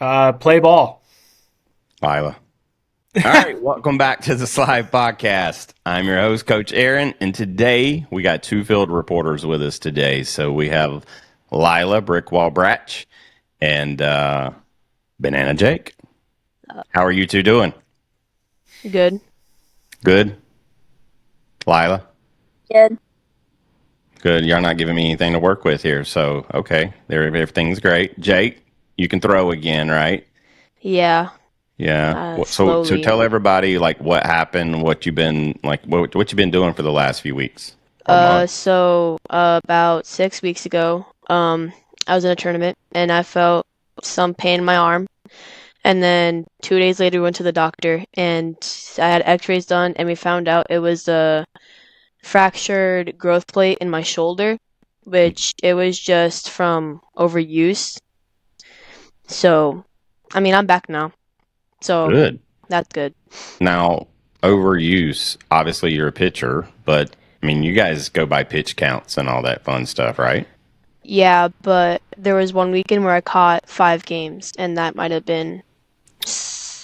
Play ball. Lila. All right, welcome back to the Slide Podcast. I'm your host, Coach Aaron, and today we got two field reporters with us today. So we have Lila Brickwall Bratch and Banana Jake. How are you two doing? Good. Good. Lila? Good. Good. Y'all not giving me anything to work with here, so okay, everything's great. Jake, you can throw again, right? Yeah. Yeah. So Slowly. tell everybody like what happened, what you've been like, what you've been doing for the last few weeks. Or month. So about 6 weeks ago, I was in a tournament and I felt some pain in my arm. And then 2 days later, we went to the doctor and I had x-rays done and we found out it was a fractured growth plate in my shoulder, which it was just from overuse. So, I mean, I'm back now. So Good. that's good. Now, overuse, obviously you're a pitcher, but I mean, you guys go by pitch counts and all that fun stuff, right? Yeah, but there was one weekend where I caught 5 games, and that might have been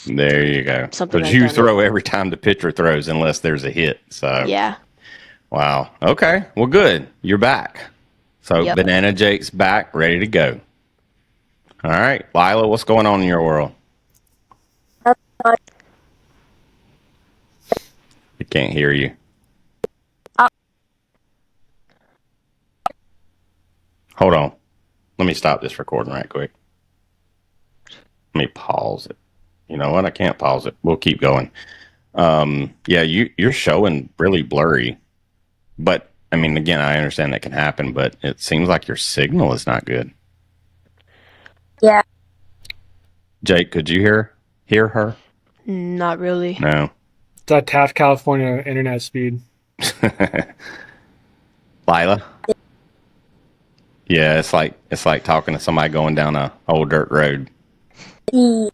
There you go. Something Because like you that. throw every time the pitcher throws unless there's a hit. So yeah. Wow. Okay. Well, good. You're back. So Yep. Banana Jake's back, ready to go. All right, Lila, what's going on in your world? I can't hear you. Hold on. Let me stop this recording right quick. Let me pause it. You know what? I can't pause it. We'll keep going. Yeah, you're showing really blurry. But, I mean, again, I understand that can happen, but it seems like your signal is not good. Yeah. Jake, could you hear her? Not really. No. It's that Taft, California internet speed. Lila? Yeah, it's like talking to somebody going down a old dirt road. I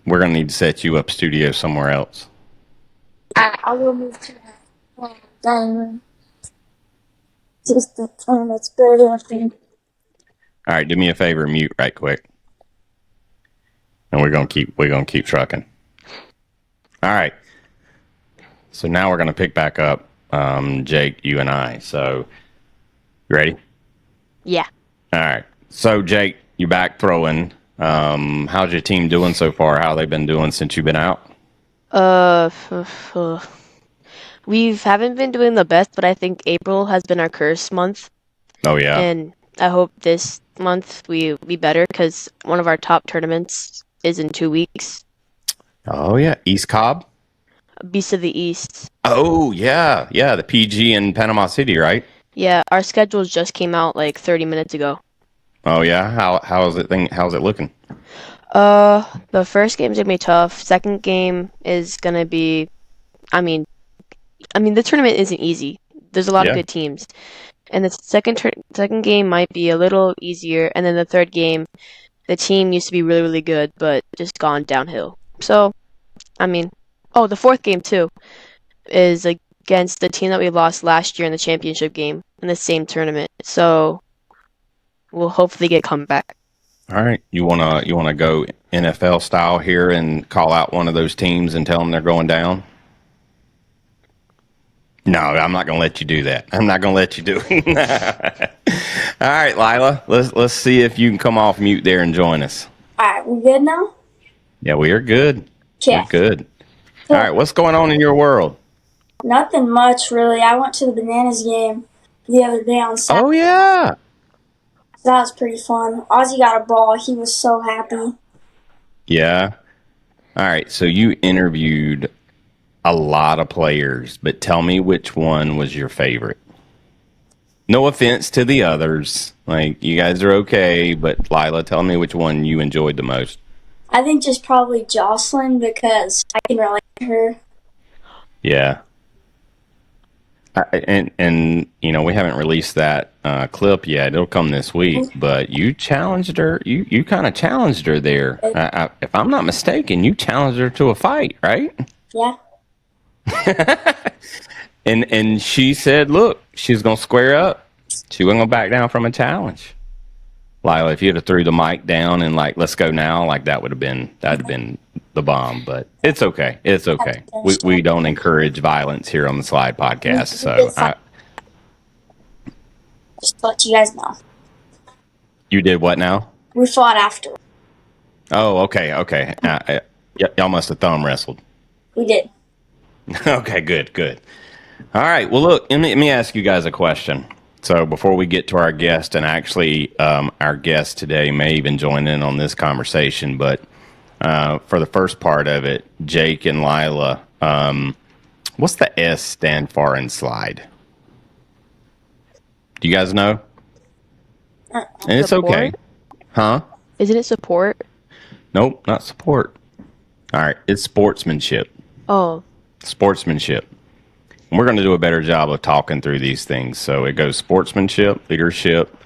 We're gonna need to set you up studio somewhere else. will move to the dining room. Just the that's better than All right, do me a favor, mute right quick, and we're gonna keep trucking. All right. So now we're gonna pick back up, Jake, you and I. So, you ready? Yeah. All right. So, Jake, you're back throwing. How's your team doing so far? How they been doing since you've been out? We haven't been doing the best, but I think April has been our curse month, Oh yeah. and I hope this month we be better because one of our top tournaments is in 2 weeks. Oh yeah. East Cobb. Beast of the East. Oh yeah, the PG in Panama City, right? Yeah, our schedules just came out like 30 minutes ago. Oh yeah. How's it looking? The first game's gonna be tough. Second game is gonna be, I mean, the tournament isn't easy. There's a lot of Yeah. good teams, and the second game might be a little easier, and then the third game, the team used to be really really good, but just gone downhill. So, the fourth game too is against the team that we lost last year in the championship game in the same tournament. So, we'll hopefully get comeback. All right. You wanna go NFL style here and call out one of those teams and tell them they're going down? No, I'm not gonna let you do that. I'm not gonna let you do it. All right, Lila. Let's see if you can come off mute there and join us. Alright, we good now? Yeah, we are good. Yeah. We're good. All right. What's going on in your world? Nothing much really. I went to the Bananas game the other day on Saturday. Oh yeah. That was pretty fun. Ozzy got a ball. He was so happy. Yeah. All right. So you interviewed a lot of players, but tell me which one was your favorite. No offense to the others. Like, you guys are okay, but Lila, tell me which one you enjoyed the most. I think just probably Jocelyn because I can relate to her. Yeah. And you know, we haven't released that clip yet. It'll come this week, but you challenged her. You kind of challenged her there. If I'm not mistaken, you challenged her to a fight, right? Yeah. And she said, look, she's gonna square up. She wasn't gonna back down from a challenge. Lila, if you'd have threw the mic down and like, let's go now, like that'd have been the bomb. But it's okay. It's okay. We don't encourage violence here on the Slide podcast. So just to let you guys know. You did what now? We fought after. Oh, okay. Y'all must have thumb wrestled. We did. Okay, good. All right. Well, look, let me ask you guys a question. So before we get to our guest, and actually our guest today may even join in on this conversation, but for the first part of it, Jake and Lila, what's the S stand for in Slide? Do you guys know? And it's Support? okay. Huh? Isn't it support? Nope, not support. All right, it's sportsmanship. Oh, Sportsmanship. And we're going to do a better job of talking through these things. So it goes sportsmanship, leadership,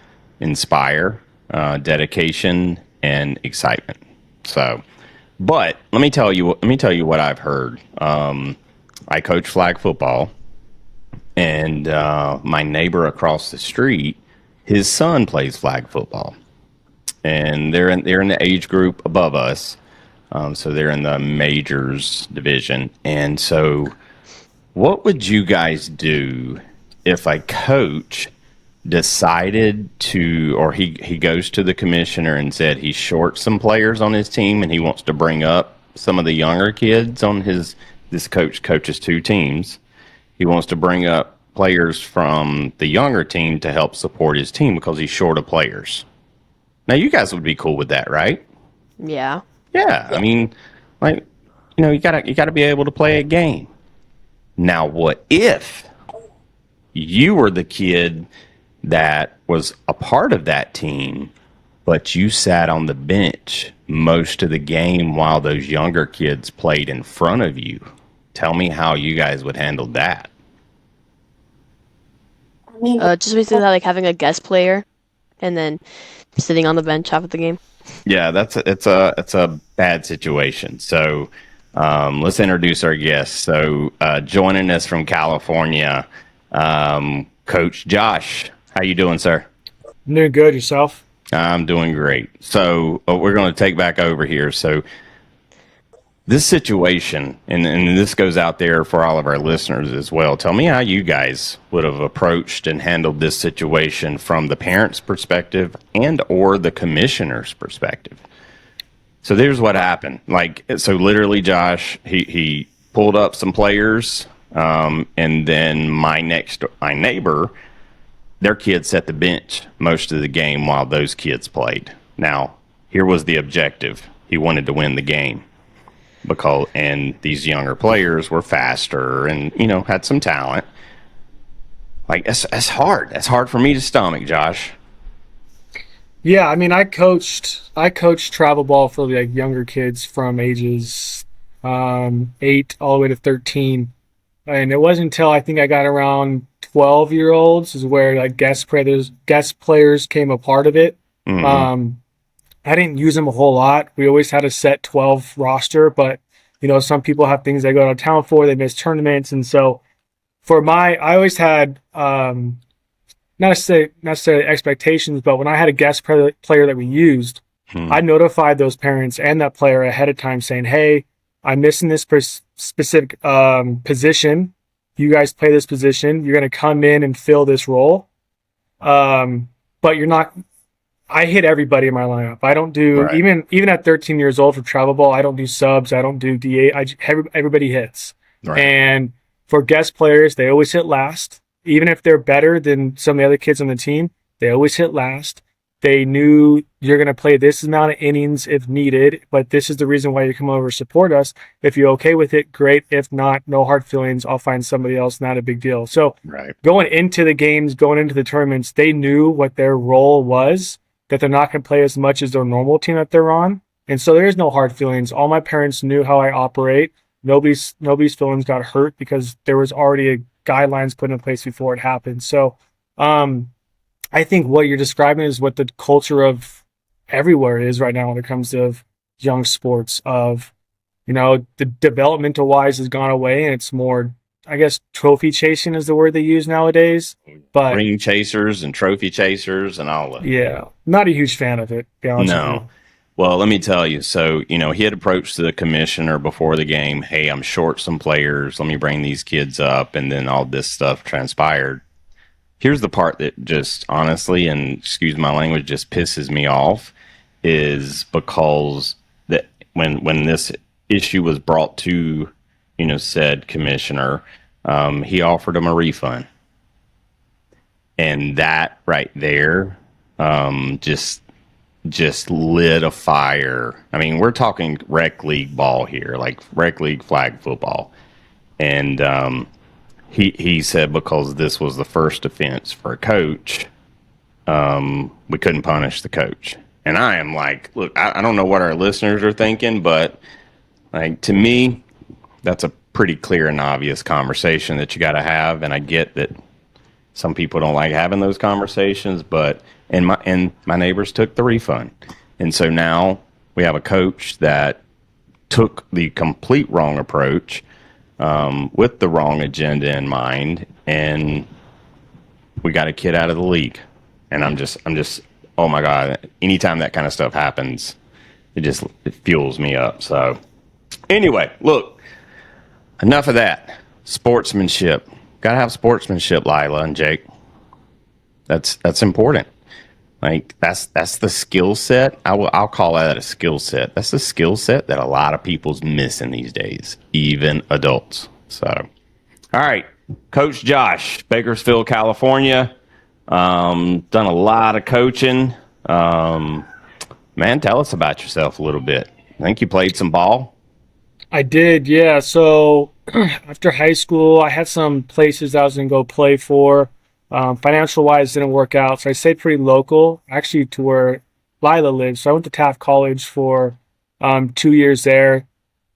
inspire, dedication, and excitement. So, but let me tell you what I've heard. I coach flag football, and my neighbor across the street, his son plays flag football, and they're in the age group above us. So they're in the majors division. And so what would you guys do if a coach decided to, or he goes to the commissioner and said he's short some players on his team and he wants to bring up some of the younger kids on this coach coaches two teams. He wants to bring up players from the younger team to help support his team because he's short of players. Now you guys would be cool with that, right? yeah. Yeah, I mean, like, you gotta be able to play a game. Now, what if you were the kid that was a part of that team, but you sat on the bench most of the game while those younger kids played in front of you? Tell me how you guys would handle that. I mean, Just basically like having a guest player and then sitting on the bench half of the game. Yeah, it's a bad situation. So let's introduce our guest. So joining us from California, Coach Josh. How you doing, sir? I'm doing good. Yourself? I'm doing great. So we're going to take back over here. So this situation, and this goes out there for all of our listeners as well. Tell me how you guys would have approached and handled this situation from the parents' perspective and or the commissioner's perspective. So there's what happened. So literally, Josh, he pulled up some players, and then my neighbor, their kids sat the bench most of the game while those kids played. Now, here was the objective. He wanted to win the game. And these younger players were faster and, had some talent. Like, that's hard. That's hard for me to stomach, Josh. Yeah, I mean, I coached travel ball for like younger kids from ages 8 all the way to 13, and it wasn't until I think I got around 12-year-olds is where like guest players came a part of it. Mm-hmm. I didn't use them a whole lot. We always had a set 12 roster, but some people have things they go out of town for. They miss tournaments, and so I always had not necessarily expectations, but when I had a guest player that we used, I notified those parents and that player ahead of time saying, "Hey, I'm missing this specific position. You guys play this position. You're going to come in and fill this role, but you're not." I hit everybody in my lineup. I don't do right. even at 13 years old for travel ball. I don't do subs. I don't do DA. Everybody hits. Right. And for guest players, they always hit last. Even if they're better than some of the other kids on the team, they always hit last. They knew you're going to play this amount of innings if needed, but this is the reason why you come over to support us. If you're okay with it, great. If not, no hard feelings. I'll find somebody else. Not a big deal. So going into the games, going into the tournaments, they knew what their role was, that they're not going to play as much as their normal team that they're on. And so there's no hard feelings. All my parents knew how I operate. Nobody's feelings got hurt because there was already guidelines put in place before it happened. So I think what you're describing is what the culture of everywhere is right now when it comes to young sports. The developmental wise has gone away, and it's more I guess trophy chasing is the word they use nowadays. But Ring chasers and trophy chasers and all of it. yeah, not a huge fan of it, to be honest with No. you. Well, let me tell you. So, he had approached the commissioner before the game. Hey, I'm short some players. Let me bring these kids up. And then all this stuff transpired. Here's the part that just honestly, and excuse my language, just pisses me off is because that when this issue was brought to, said commissioner, he offered him a refund. And that right there, just lit a fire. I mean, we're talking rec league ball here, like rec league flag football. And he said because this was the first offense for a coach, we couldn't punish the coach. And I am like, look, I don't know what our listeners are thinking, but like to me, that's a pretty clear and obvious conversation that you got to have. And I get that some people don't like having those conversations, but and my neighbors took the refund. And so now we have a coach that took the complete wrong approach, with the wrong agenda in mind, and we got a kid out of the league. And I'm just, oh my God, anytime that kind of stuff happens, it fuels me up. So anyway, look, enough of that. Sportsmanship. Gotta have sportsmanship, Lila and Jake. That's important. Like that's the skill set. I'll call that a skill set. That's the skill set that a lot of people's missing these days, even adults. So, all right, Coach Josh, Bakersfield, California. Done a lot of coaching. Man, tell us about yourself a little bit. I think you played some ball. I did, yeah. So after high school, I had some places I was going to go play for. Financial wise, didn't work out. So I stayed pretty local, actually to where Lila lives. So I went to Taft College for 2 years there.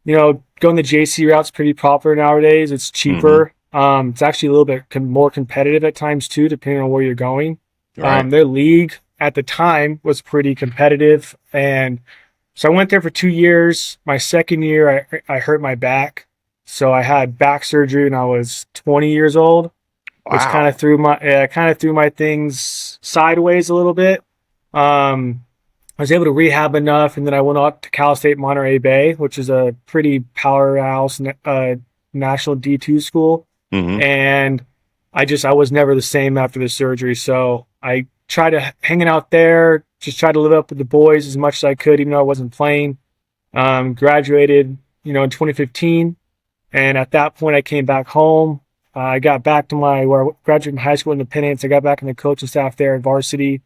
Going the JC route's pretty popular nowadays. It's cheaper. It's actually a little bit more competitive at times too, depending on where you're going. Right. Their league at the time was pretty competitive. And so I went there for 2 years. My second year, I hurt my back. So I had back surgery when I was 20 years old, which Wow. kind of threw my things sideways a little bit. I was able to rehab enough, and then I went out to Cal State Monterey Bay, which is a pretty powerhouse national D2 school. Mm-hmm. And I was never the same after the surgery. So I tried to hanging out there, just try to live up with the boys as much as I could, even though I wasn't playing. Graduated, in 2015. And at that point I came back home. I got back to where I graduated from high school Independence. I got back in the coaching staff there at varsity,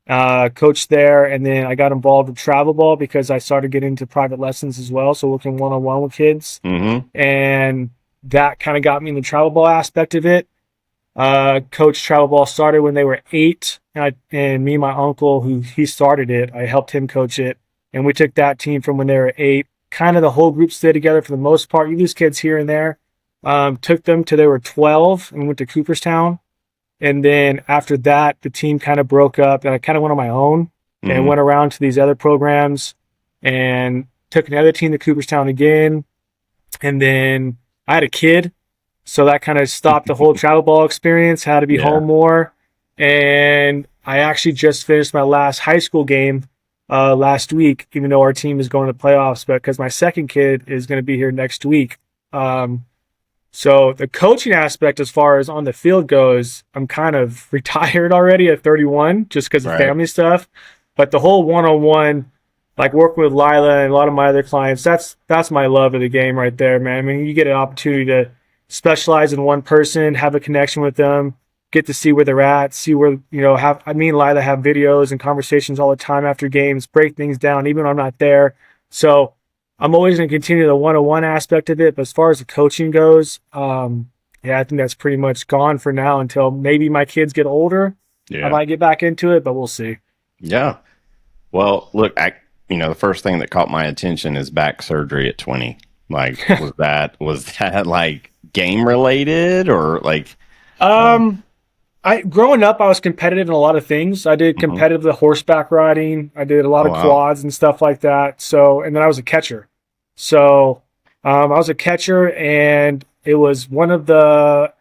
coached there. And then I got involved with travel ball because I started getting into private lessons as well. So working one-on-one with kids. Mm-hmm. And that kind of got me in the travel ball aspect of it. Coach travel ball started when they were 8, and me and my uncle, he started it, I helped him coach it, and we took that team from when they were 8. Kind of the whole group stayed together for the most part. You lose kids here and there. Took them till they were 12 and went to Cooperstown, and then after that, the team kind of broke up, and I kind of went on my own and went around to these other programs, and took another team to Cooperstown again, and then I had a kid. So that kind of stopped the whole travel ball experience, had to be home more. And I actually just finished my last high school game last week, even though our team is going to the playoffs, but because my second kid is going to be here next week. So the coaching aspect as far as on the field goes, I'm kind of retired already at 31 just because of family stuff. But the whole one-on-one, like working with Lila and a lot of my other clients, that's my love of the game right there, man. I mean, you get an opportunity to specialize in one person, have a connection with them, get to see where they're at, see where, me and Lila have videos and conversations all the time after games, break things down, even when I'm not there. So I'm always going to continue the one-on-one aspect of it. But as far as the coaching goes, I think that's pretty much gone for now until maybe my kids get older. I might get back into it, but we'll see. Yeah. Well, look, the first thing that caught my attention is back surgery at 20. Like, was that like game related or like? Growing up, I was competitive in a lot of things. I did competitive horseback riding. I did a lot of quads and stuff like that. So, and then I was a catcher. So, I was a catcher, and it was one of the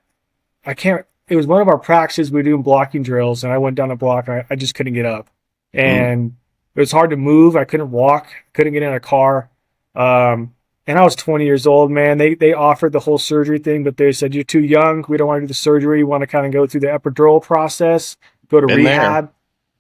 it was one of our practices. We were doing blocking drills, and I went down a block. I just couldn't get up, and it was hard to move. I couldn't walk, couldn't get in a car. And I was 20 years old, man. They offered the whole surgery thing, but they said, you're too young. We don't want to do the surgery. We want to kind of go through the epidural process, go to Been there. rehab.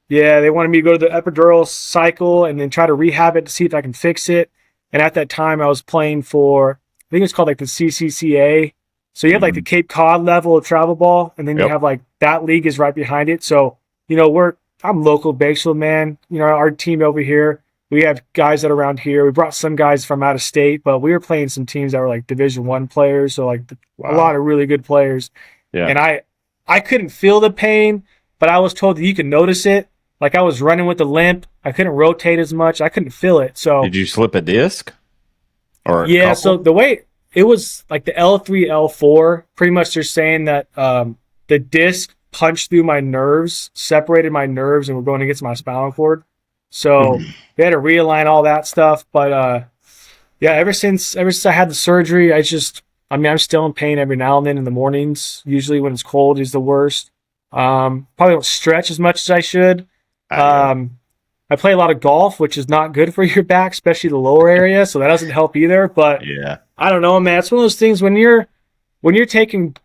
Yeah, they wanted me to go to the epidural cycle and then try to rehab it to see if I can fix it. And at that time, I was playing for, I think it's called like the CCCA. So you have like the Cape Cod level of travel ball, and then you Yep. have like that league is right behind it. So, you know, I'm local Bakersfield, man. You know, our team over here, we have guys that are around here. We brought some guys from out of state, but we were playing some teams that were like Division I players. So like a lot of really good players. Yeah. And I couldn't feel the pain, but I was told that you can notice it. Like I was running with a limp. I couldn't rotate as much. I couldn't feel it. So Did you slip a disc? Or a yeah, couple? so the way it was like the L3, L4, pretty much they're saying that the disc punched through my nerves, separated my nerves, and were going against my spinal cord. So they had to realign all that stuff. But yeah, ever since I had the surgery, I'm still in pain every now and then in the mornings. Usually when it's cold is the worst. Probably don't stretch as much as I should. I play a lot of golf, which is not good for your back, especially the lower area. So that doesn't help either. But yeah. I don't know, man. It's one of those things when you're playing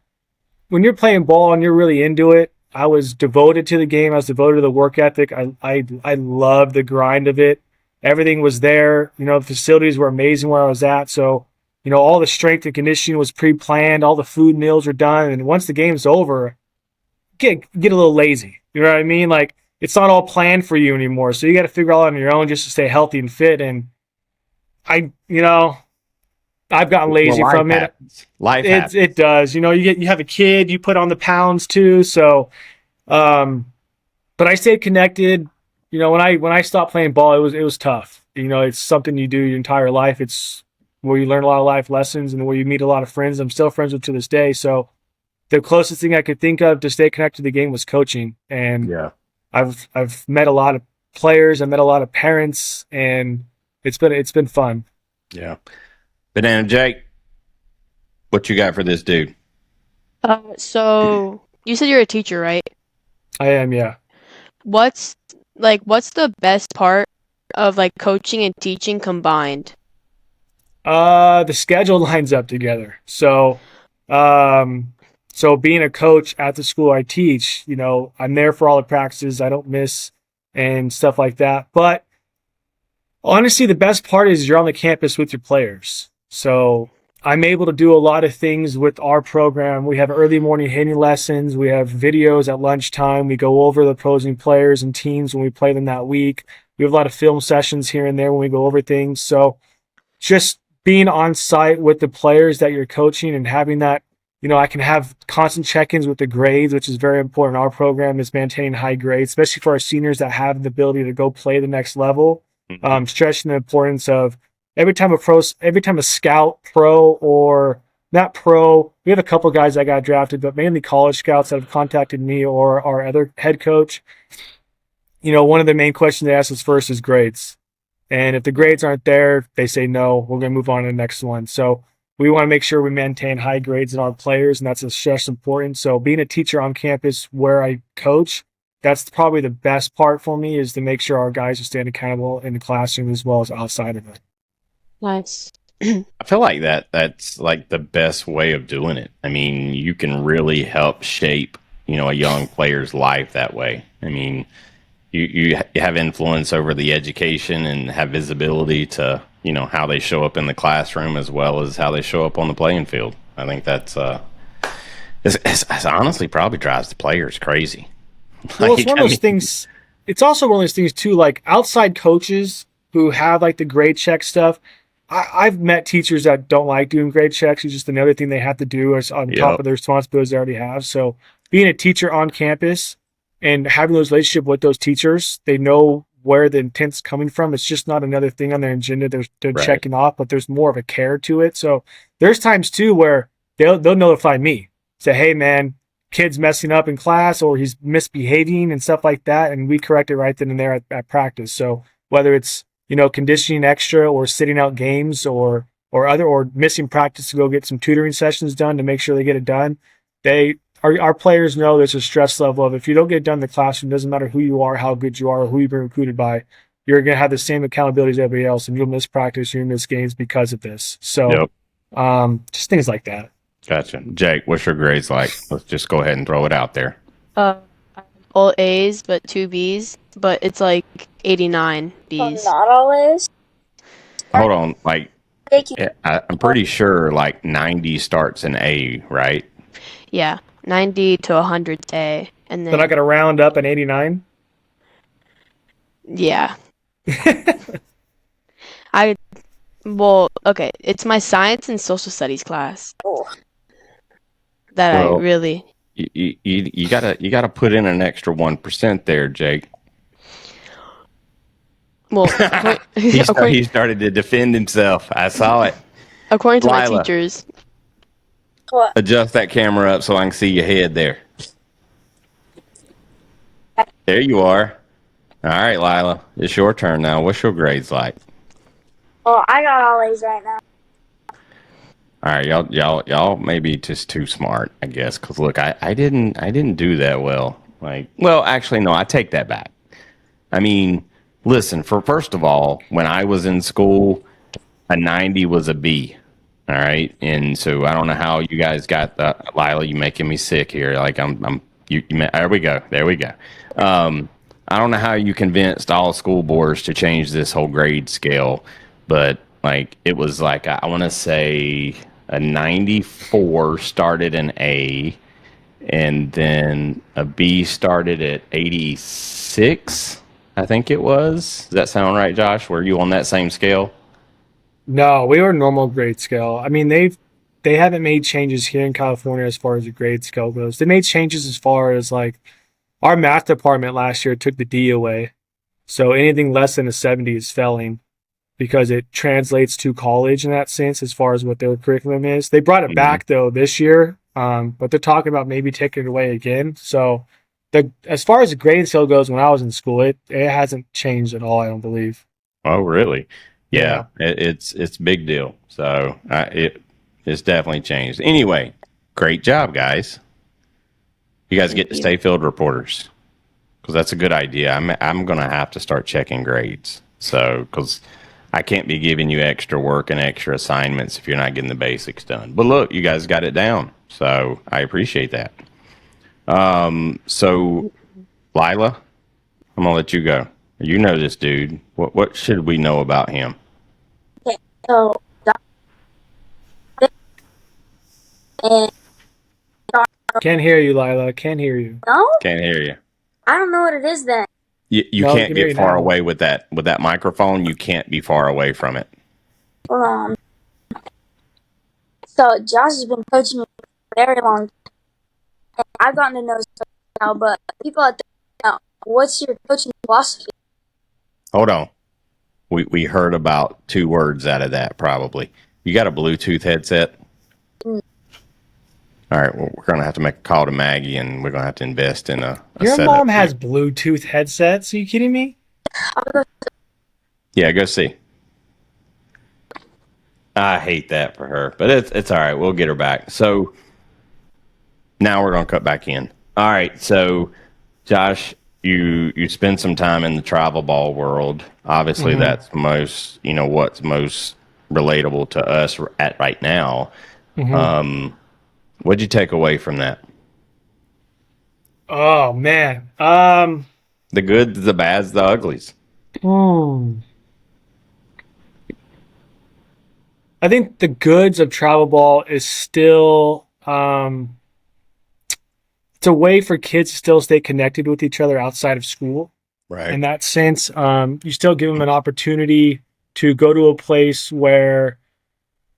ball and you're really into it. I was devoted to the game. I was devoted to the work ethic. I loved the grind of it. Everything was there. You know, the facilities were amazing where I was at. So, you know, all the strength and conditioning was pre-planned. All the food meals were done. And once the game's over, get a little lazy. You know what I mean? Like, it's not all planned for you anymore. So you got to figure it out on your own just to stay healthy and fit. And I've gotten lazy from it. Life happens. It does. You know, you have a kid, you put on the pounds too. So, but I stayed connected. You know, when I stopped playing ball, it was tough. You know, it's something you do your entire life. It's where you learn a lot of life lessons and where you meet a lot of friends. I'm still friends with to this day. So the closest thing I could think of to stay connected to the game was coaching. And Yeah. I've met a lot of players. I met a lot of parents, and it's been fun. Yeah. Banana Jake, what you got for this dude? So you said you're a teacher, right? I am, yeah. What's the best part of like coaching and teaching combined? The schedule lines up together. So being a coach at the school I teach, you know, I'm there for all the practices. I don't miss and stuff like that. But honestly, the best part is you're on the campus with your players. So I'm able to do a lot of things with our program. We have early morning hitting lessons. We have videos at lunchtime. We go over the opposing players and teams when we play them that week. We have a lot of film sessions here and there when we go over things. So just being on site with the players that you're coaching and having that, you know, I can have constant check-ins with the grades, which is very important. Our program is maintaining high grades, especially for our seniors that have the ability to go play the next level. Stressing the importance of every time a scout, pro or not pro, we have a couple guys that got drafted, but mainly college scouts that have contacted me or our other head coach. You know, one of the main questions they ask us first is grades. And if the grades aren't there, they say no, we're going to move on to the next one. So we want to make sure we maintain high grades in our players, and that's just important. So being a teacher on campus where I coach, that's probably the best part for me, is to make sure our guys are staying accountable in the classroom as well as outside of it. Nice. I feel like that's like the best way of doing it. I mean, you can really help shape, you know, a young player's life that way. I mean, you have influence over the education and have visibility to, you know, how they show up in the classroom as well as how they show up on the playing field. I think that's it's honestly probably drives the players crazy. Well, it's one of those things. It's also one of those things too, like outside coaches who have like the grade check stuff. I've met teachers that don't like doing grade checks. It's just another thing they have to do on top of their responsibilities they already have. So being a teacher on campus and having those relationship with those teachers, they know where the intent's coming from. It's just not another thing on their agenda they're Right. checking off, but there's more of a care to it. So there's times too where they'll notify me, say, hey man, kid's messing up in class or he's misbehaving and stuff like that, and we correct it right then and there at practice. So whether it's, you know, conditioning extra or sitting out games or or missing practice to go get some tutoring sessions done to make sure they get it done. Our players know there's a stress level of if you don't get it done in the classroom, doesn't matter who you are, how good you are, or who you've been recruited by, you're going to have the same accountability as everybody else, and you'll miss practice, you'll miss games because of this. So, just things like that. Gotcha. Jake, what's your grades like? Let's just go ahead and throw it out there. All A's, but 2 B's, but it's like 89 B's. Not always. Hold on. Like, Thank you. I'm pretty sure like 90 starts in A, right? Yeah, 90 to 100 A, and Then I then got to round up an 89. yeah. Okay, it's my science and social studies class Oh. that Well, I really. You gotta put in an extra 1% there, Jake. Well, He started to defend himself. I saw it. according to my Lila. teachers, What? Adjust that camera up so I can see your head there. There you are. All right, Lila, it's your turn now. What's your grades like? Well, I got all A's right now. All right, y'all maybe just too smart, I guess. Cause look, I didn't do that well. Like, well, actually, no, I take that back. I mean, listen. First of all, when I was in school, a 90 was a B. All right, and so I don't know how you guys got that. Lila, you making me sick here. Like there we go. I don't know how you convinced all school boards to change this whole grade scale, but like it was like I want to say a 94 started in A, and then a B started at 86. I think it was. Does that sound right, Josh? Were you on that same scale? No, we were normal grade scale. I mean, they haven't made changes here in California as far as the grade scale goes. They made changes as far as like our math department last year took the D away. So anything less than a 70 is failing because it translates to college in that sense as far as what their curriculum is. They brought it back though this year, but they're talking about maybe taking it away again. So as far as the grade scale goes, when I was in school, it hasn't changed at all, I don't believe. Oh, really? Yeah, it's a big deal. So it's definitely changed. Anyway, great job, guys. You guys get to stay field reporters because that's a good idea. I'm going to have to start checking grades. So because I can't be giving you extra work and extra assignments if you're not getting the basics done. But look, you guys got it down. So I appreciate that. So Lila, I'm going to let you go. You know this dude. What should we know about him? Okay, so and Can't hear you, Lila. Can't hear you. no, Can't hear you. I don't know what it is then. You No, can't can hear get you far now. away with that microphone. You can't be far away from it. So Josh has been coaching me for a very long time. And I've gotten to know so now, but people out there now, what's your coaching philosophy? Hold on. We heard about 2 words out of that probably. You got a Bluetooth headset? Mm. All right, well, we're going to have to make a call to Maggie, and we're going to have to invest in a Your setup mom for has you. Bluetooth headsets. Are you kidding me? Yeah, go see. I hate that for her, but it's all right. We'll get her back. So now we're going to cut back in. All right, so Josh, you spend some time in the travel ball world. Obviously, that's what's most relatable to us at right now. What'd you take away from that? Oh man. The goods, the bads, the uglies. I think the goods of travel ball is still it's a way for kids to still stay connected with each other outside of school. Right. In that sense, you still give them an opportunity to go to a place where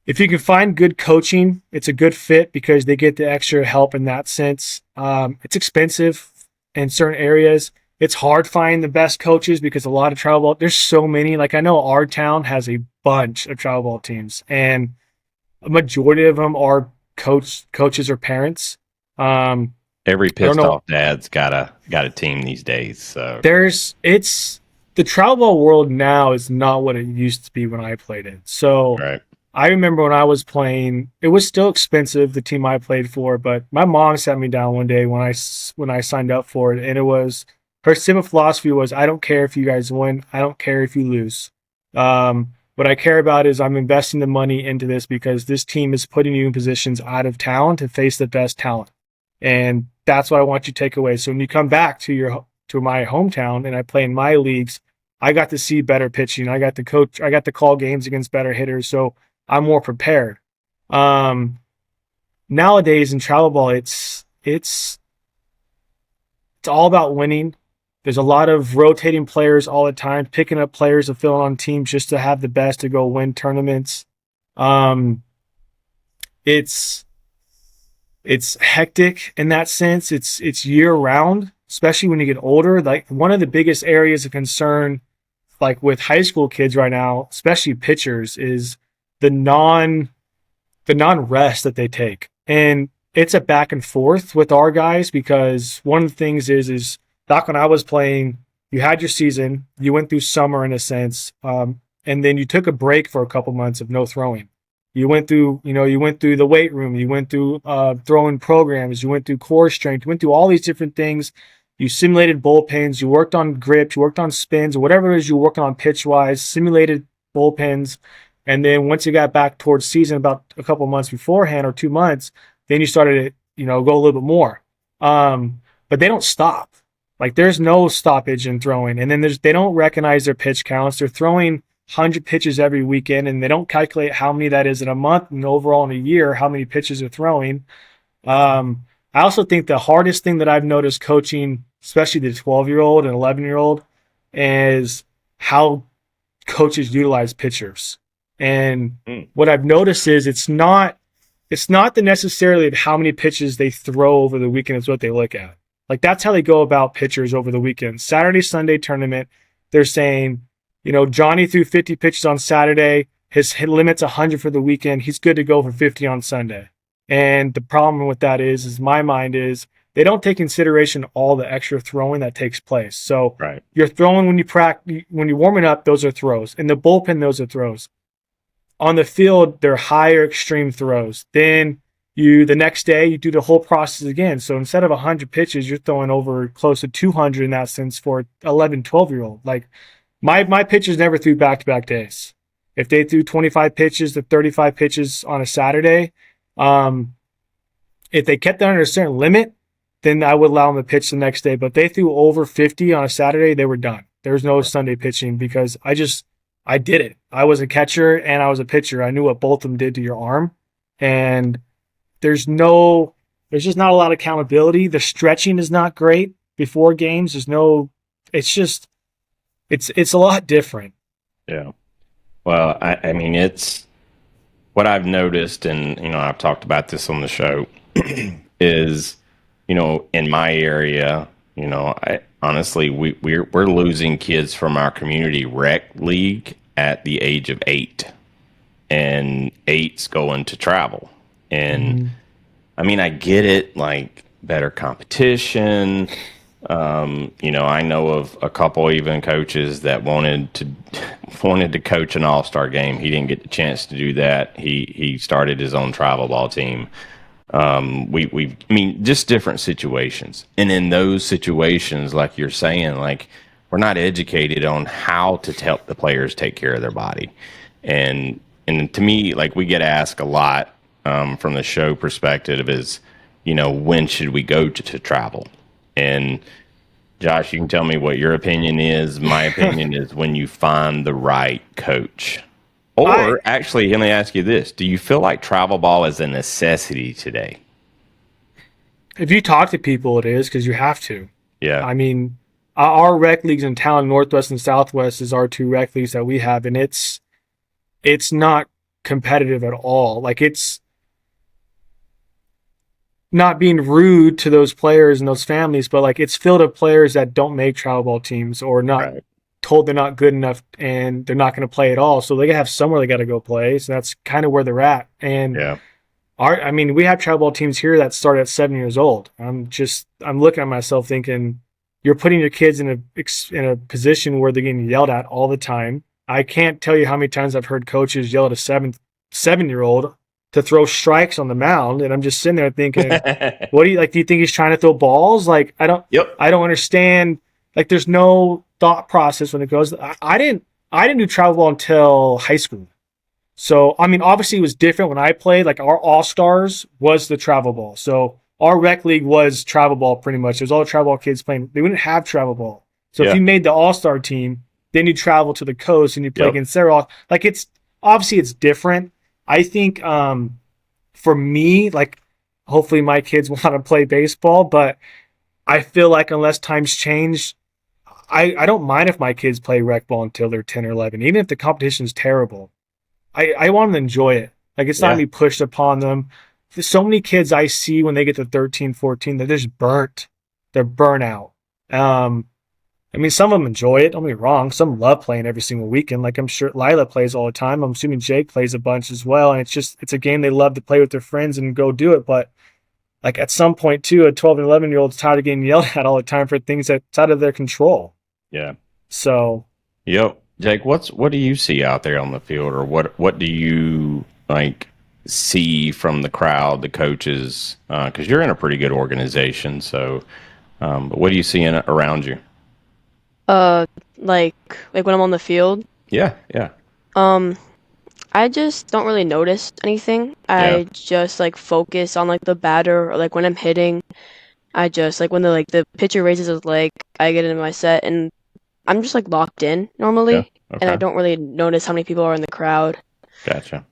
if you can find good coaching, it's a good fit because they get the extra help in that sense. It's expensive in certain areas. It's hard finding the best coaches because a lot of travel ball, there's so many. Like I know our town has a bunch of travel ball teams and a majority of them are coaches or parents. Every I don't pissed know. off dad's got a team these days. So The travel ball world now is not what it used to be when I played it. So right. I remember when I was playing, it was still expensive, the team I played for, but my mom sat me down one day when I signed up for it, and it was her simple philosophy was, I don't care if you guys win, I don't care if you lose. What I care about is I'm investing the money into this because this team is putting you in positions out of town to face the best talent, and that's what I want you to take away. So when you come back to my hometown and I play in my leagues, I got to see better pitching. I got to coach. I got to call games against better hitters. So I'm more prepared. Nowadays in travel ball, it's all about winning. There's a lot of rotating players all the time, picking up players to fill on teams just to have the best to go win tournaments. It's hectic in that sense. It's year round, especially when you get older. Like one of the biggest areas of concern, like with high school kids right now, especially pitchers, is the non-rest that they take. And it's a back and forth with our guys because one of the things is back when I was playing, you had your season, you went through summer in a sense, and then you took a break for a couple months of no throwing. You went through the weight room, you went through throwing programs, you went through core strength, you went through all these different things. You simulated bullpens, you worked on grips, you worked on spins, or whatever it is you were working on pitch-wise, simulated bullpens. And then once you got back towards season, about a couple months beforehand or 2 months, then you started to, go a little bit more. But they don't stop. Like there's no stoppage in throwing. And then they don't recognize their pitch counts. They're throwing 100 pitches every weekend, and they don't calculate how many that is in a month and overall in a year, how many pitches they're throwing. I also think the hardest thing that I've noticed coaching, especially the 12-year-old and 11-year-old, is how coaches utilize pitchers. And what I've noticed is it's not the necessarily of how many pitches they throw over the weekend is what they look at. Like that's how they go about pitchers over the weekend. Saturday, Sunday tournament, they're saying, Johnny threw 50 pitches on Saturday. His hit limit's 100 for the weekend. He's good to go for 50 on Sunday. And the problem with that is my mind is they don't take consideration all the extra throwing that takes place. So Right. You're throwing when you're warming up, those are throws. In the bullpen, those are throws. On the field, they're higher extreme throws. Then the next day, you do the whole process again. So instead of 100 pitches, you're throwing over close to 200 in that sense for 11, 12-year-old. Like my pitchers never threw back-to-back days. If they threw 25 pitches to 35 pitches on a Saturday, if they kept that under a certain limit, then I would allow them to pitch the next day. But if they threw over 50 on a Saturday, they were done. There was no Sunday pitching because I did it. I was a catcher and I was a pitcher. I knew what both of them did to your arm. And there's just not a lot of accountability. The stretching is not great before games. It's a lot different. Yeah. Well, I mean, it's what I've noticed, and, I've talked about this on the show, is, in my area, I honestly, we're losing kids from our community rec league at the age of 8, and 8's going to travel. And I mean, I get it, like better competition. I know of a couple even coaches that wanted to coach an all-star game. He didn't get the chance to do that. He started his own travel ball team. Just different situations. And in those situations, like you're saying, like we're not educated on how to help the players take care of their body. And to me, like we get asked a lot from the show perspective is, when should we go to travel? And Josh, you can tell me what your opinion is. My opinion is when you find the right coach. Or actually, let me ask you this. Do you feel like travel ball is a necessity today? If you talk to people, it is because you have to. Yeah. I mean, our rec leagues in town, Northwest and Southwest, is our 2 rec leagues that we have, and it's not competitive at all. Like it's not being rude to those players and those families, but like it's filled with players that don't make travel ball teams or not told they're not good enough and they're not going to play at all. So they gotta have somewhere they got to go play. So that's kind of where they're at. And we have travel ball teams here that start at 7 years old. I'm looking at myself thinking, you're putting your kids in a position where they're getting yelled at all the time. I can't tell you how many times I've heard coaches yell at a 7-year-old to throw strikes on the mound, and I'm just sitting there thinking, what do you like? Do you think he's trying to throw balls? Like I don't understand. Like there's no thought process when it goes. I didn't do travel ball until high school. So I mean, obviously it was different when I played. Like our all stars was the travel ball. So our rec league was travel ball pretty much. It was all travel ball kids playing. They wouldn't have travel ball. So if you made the all star team, then you travel to the coast and you play against their all. Like it's obviously it's different. I think for me, like hopefully my kids want to play baseball, but I feel like unless times change, I don't mind if my kids play rec ball until they're 10 or 11, even if the competition is terrible. I want them to enjoy it. Like it's not to be pushed upon them. There's so many kids I see when they get to 13, 14, they're just burnt. They're burnout. I mean, some of them enjoy it. Don't get me wrong. Some love playing every single weekend. Like I'm sure Lila plays all the time. I'm assuming Jake plays a bunch as well. And it's a game they love to play with their friends and go do it. But like at some point too, a 12 and 11-year-old is tired of getting yelled at all the time for things that's out of their control. Yeah. So. Yep. Jake, what do you see out there on the field, or what do you like see from the crowd, the coaches? Because you're in a pretty good organization. So, but what do you see around you? Like when I'm on the field. Yeah. I just don't really notice anything. I just like focus on like the batter, or like when I'm hitting. I just like when the pitcher raises his leg, I get into my set and I'm just like locked in normally. Yeah. Okay. And I don't really notice how many people are in the crowd. Gotcha.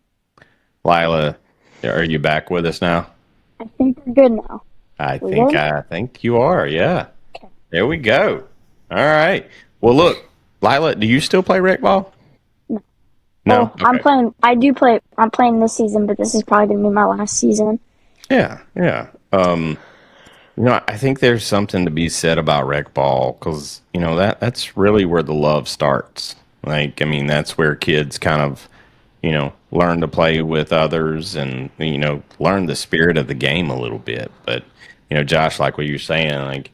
Lila, are you back with us now? I think we're good now. I think you are. Yeah. Okay. There we go. All right. Well, look, Lila, do you still play rec ball? No. No. Okay. I'm playing this season, but this is probably gonna be my last season. Yeah. I think there's something to be said about rec ball because that's really where the love starts. Like, I mean, that's where kids kind of, learn to play with others and learn the spirit of the game a little bit. But Josh, like what you're saying, like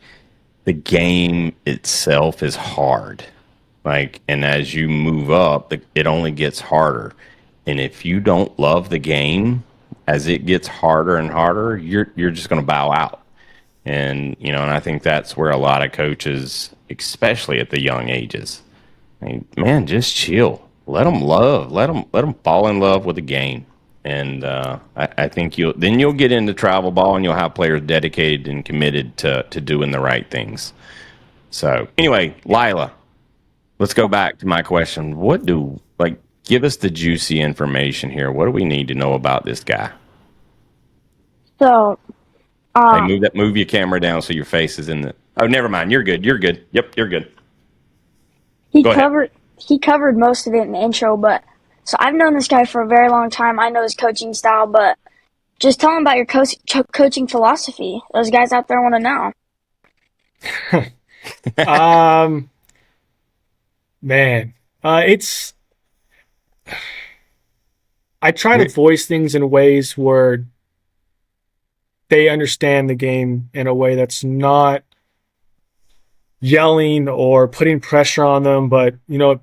the game itself is hard. Like, and as you move up, it only gets harder. And if you don't love the game, as it gets harder and harder, you're just going to bow out. And and I think that's where a lot of coaches, especially at the young ages, man, just chill. Let them let them fall in love with the game. And I think you'll get into travel ball and you'll have players dedicated and committed to doing the right things. So anyway, Lila, let's go back to my question. Give us the juicy information here. What do we need to know about this guy? So, Hey, move your camera down so your face is in the. Oh, never mind. You're good. Yep, you're good. He covered most of it in the intro, but so I've known this guy for a very long time. I know his coaching style, but just tell him about your coaching philosophy. Those guys out there want to know. Man, I try to voice things in ways where they understand the game in a way that's not yelling or putting pressure on them, but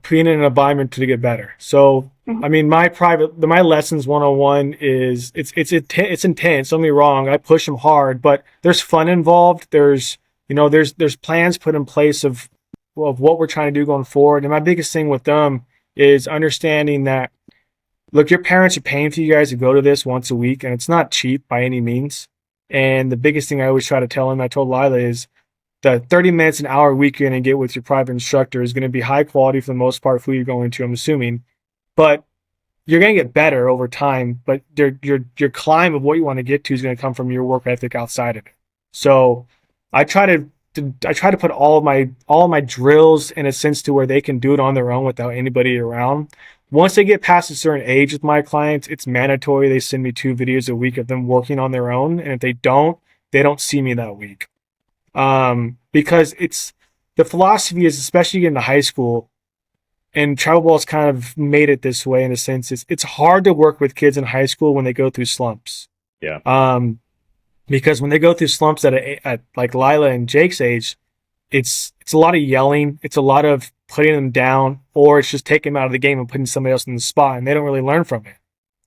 putting in an environment to get better. So, I mean, my lessons 101 is it's intense. Don't get me wrong, I push them hard, but there's fun involved. There's plans put in place of what we're trying to do going forward. And my biggest thing with them is understanding that, look, your parents are paying for you guys to go to this once a week, and it's not cheap by any means. And the biggest thing I always try to tell him, I told Lila, is the 30 minutes, an hour a week you're going to get with your private instructor is going to be high quality for the most part for who you're going to, I'm assuming. But you're going to get better over time, but your climb of what you want to get to is going to come from your work ethic outside of it. So I try to put all of my drills in a sense to where they can do it on their own without anybody around. Once they get past a certain age with my clients, it's mandatory they send me 2 videos a week of them working on their own. And if they don't see me that week. Because the philosophy is, especially in the high school, and travel ball's kind of made it this way in a sense, it's hard to work with kids in high school when they go through slumps. Yeah. Because when they go through slumps at like Lila and Jake's age, it's a lot of yelling. It's a lot of putting them down, or it's just taking them out of the game and putting somebody else in the spot, and they don't really learn from it.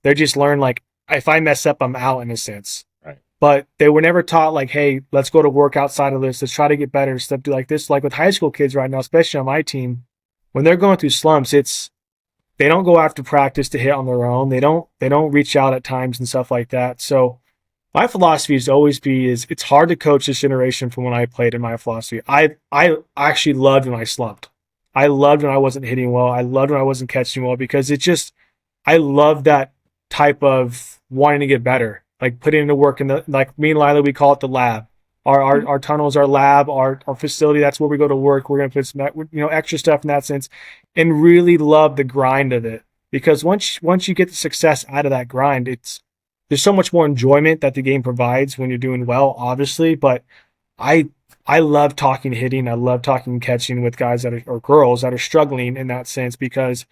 They just learn like if I mess up, I'm out in a sense. Right. But they were never taught like, hey, let's go to work outside of this. Let's try to get better. Stuff do like this. Like with high school kids right now, especially on my team, when they're going through slumps, they don't go after practice to hit on their own. They don't reach out at times and stuff like that. So my philosophy is always it's hard to coach this generation from when I played in my philosophy. I actually loved when I slumped. I loved when I wasn't hitting well. I loved when I wasn't catching well because I love that type of wanting to get better. Like putting into work like me and Lila, we call it the lab. Our tunnel is our lab, our facility. That's where we go to work. We're going to put some, extra stuff in that sense and really love the grind of it. Because once you get the success out of that grind, there's so much more enjoyment that the game provides when you're doing well, obviously. But I love talking hitting. I love talking catching with guys or girls that are struggling in that sense because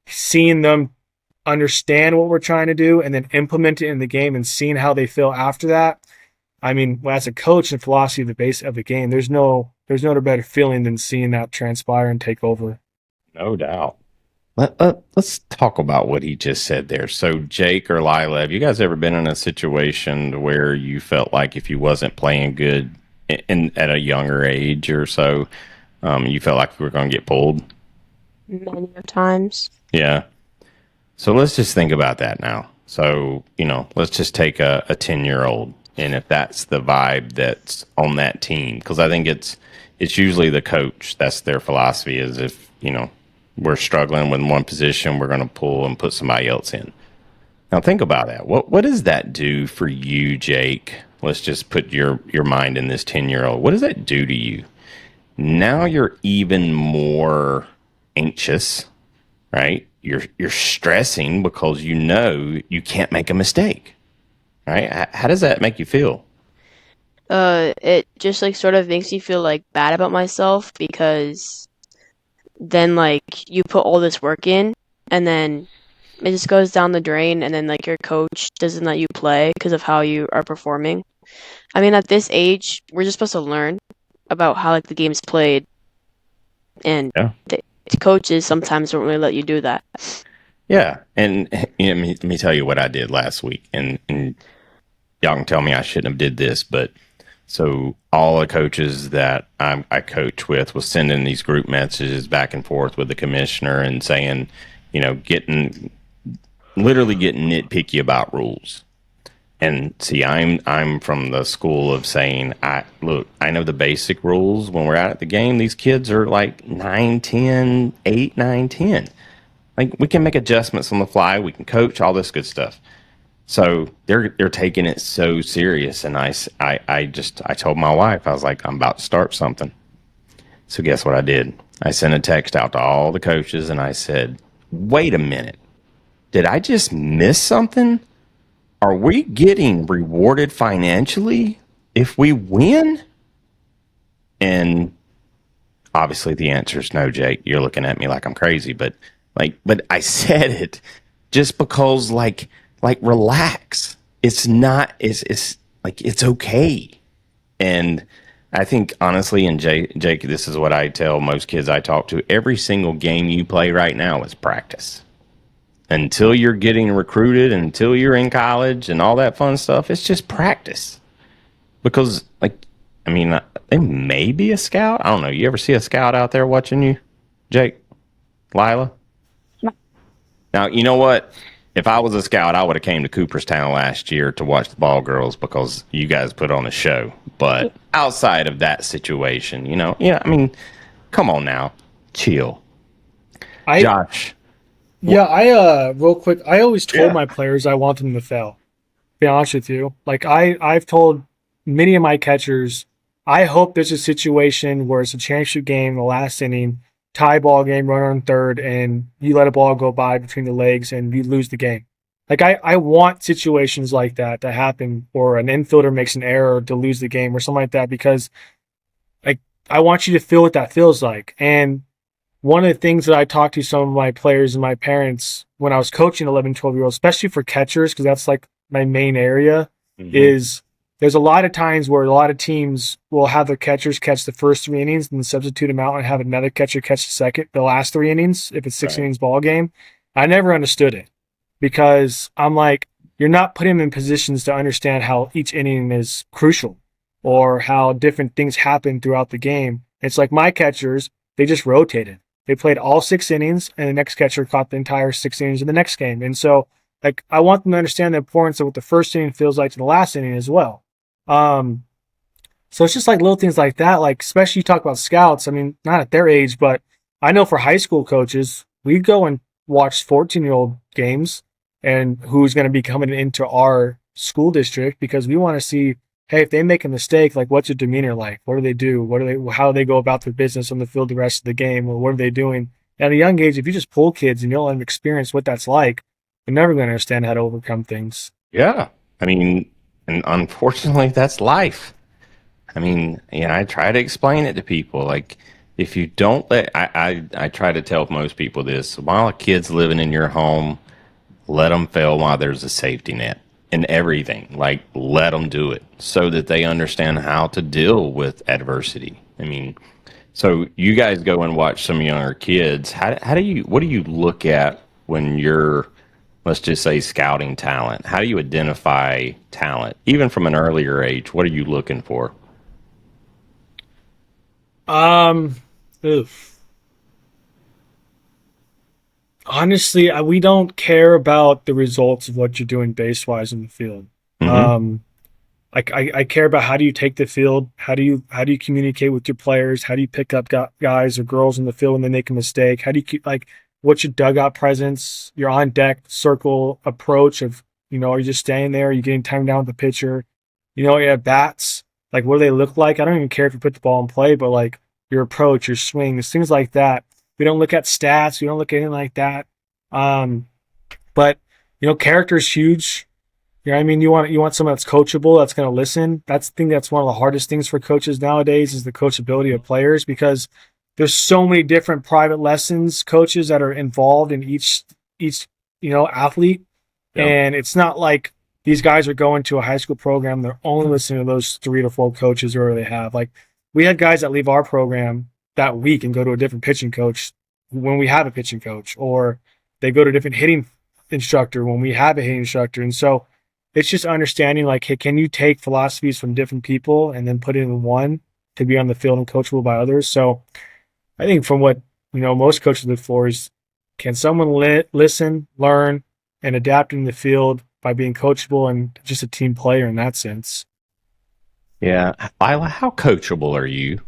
seeing them understand what we're trying to do and then implement it in the game and seeing how they feel after that. I mean, as a coach and philosophy of the base of the game, there's no better feeling than seeing that transpire and take over. No doubt. Let's talk about what he just said there. So, Jake or Lila, have you guys ever been in a situation where you felt like if you wasn't playing good at a younger age or so, you felt like you were going to get pulled? Many times. Yeah. So let's just think about that now. So, let's just take a 10-year-old, and if that's the vibe that's on that team, because I think it's usually the coach. That's their philosophy is if, we're struggling with one position, we're going to pull and put somebody else in. Now think about that. What does that do for you, Jake? Let's just put your mind in this 10-year-old. What does that do to you? Now you're even more anxious, right? You're stressing because you can't make a mistake, right? How does that make you feel? It just like sort of makes you feel like bad about myself because then like you put all this work in and then it just goes down the drain and then like your coach doesn't let you play because of how you are performing. I mean, at this age, we're just supposed to learn about how like the game's played, and the coaches sometimes don't really let you do that. Yeah, and let me tell you what I did last week, and y'all can tell me I shouldn't have did this, but so all the coaches that I coach with was sending these group messages back and forth with the commissioner and saying, literally getting nitpicky about rules. And see, I'm from the school of saying, I know the basic rules. When we're out at the game, these kids are like 9, 10, 8, 9, 10. Like we can make adjustments on the fly. We can coach all this good stuff. So they're taking it so serious. And I told my wife, I was like, I'm about to start something. So guess what I did? I sent a text out to all the coaches and I said, wait a minute. Did I just miss something? Are we getting rewarded financially if we win? And obviously the answer is no, Jake. You're looking at me like I'm crazy, but I said it just because relax. It's not, it's like, it's okay. And I think honestly, and Jake, this is what I tell most kids I talk to. Every single game you play right now is practice. Until you're getting recruited, until you're in college and all that fun stuff, it's just practice. Because, there may be a scout. I don't know. You ever see a scout out there watching you, Jake? Lila? No. Now, you know what? If I was a scout, I would have came to Cooperstown last year to watch the ball girls because you guys put on a show. But outside of that situation, come on now. Chill. Josh. Yeah, real quick, I always told my players I want them to fail. Be honest with you. Like I've told many of my catchers, I hope there's a situation where it's a championship game, the last inning, tie ball game, runner on third, and you let a ball go by between the legs and you lose the game. Like I want situations like that to happen, or an infielder makes an error to lose the game or something like that, because I want you to feel what that feels like. And one of the things that I talked to some of my players and my parents when I was coaching 11, 12-year-olds, especially for catchers, because that's like my main area, is there's a lot of times where a lot of teams will have their catchers catch the first 3 innings and then substitute them out and have another catcher catch the last 3 innings if it's 6 innings ball game. I never understood it. because I'm like, you're not putting them in positions to understand how each inning is crucial or how different things happen throughout the game. It's like my catchers, they just rotated. They played all 6 innings, and the next catcher caught the entire 6 innings in the next game. And so, like, I want them to understand the importance of what the first inning feels like to the last inning as well. So it's just like little things like that. Like, especially you talk about scouts. I mean, not at their age, but I know for high school coaches, we go and watch 14-year-old games and who's going to be coming into our school district because we want to see, hey, if they make a mistake, like what's their demeanor like? What do they do? How do they go about their business on the field the rest of the game? Or what are they doing? At a young age, if you just pull kids and you don't let them experience what that's like, they're never going to understand how to overcome things. Yeah. I mean, and unfortunately, that's life. I mean, I try to explain it to people. Like, if you don't I try to tell most people this, while a kid's living in your home, let them fail while there's a safety net in everything. Like, let them do it so that they understand how to deal with adversity. I mean, so you guys go and watch some younger kids. What do you look at when you're, let's just say, scouting talent? How do you identify talent, even from an earlier age? What are you looking for? Oof. Honestly, we don't care about the results of what you're doing base wise in the field. Mm-hmm. I care about how do you take the field, how do you communicate with your players, how do you pick up guys or girls in the field when they make a mistake, how do you keep, like, what's your dugout presence, your on deck circle approach of, are you just staying there, are you getting timed down with the pitcher, you have bats, like what do they look like? I don't even care if you put the ball in play, but like your approach, your swings, things like that. We don't look at stats, we don't look at anything like that. But character is huge. I mean, you want someone that's coachable, that's going to listen. I think that's one of the hardest things for coaches nowadays is the coachability of players, because there's so many different private lessons coaches that are involved in each athlete. Yep. And it's not like these guys are going to a high school program, they're only listening to those 3 to 4 coaches who they have. Like, we had guys that leave our program that week and go to a different pitching coach when we have a pitching coach, or they go to a different hitting instructor when we have a hitting instructor. And so it's just understanding, like, hey, can you take philosophies from different people and then put it in one to be on the field and coachable by others? So I think from what, most coaches look for is, can someone listen, learn, and adapt in the field by being coachable and just a team player in that sense? Yeah. Lila, how coachable are you?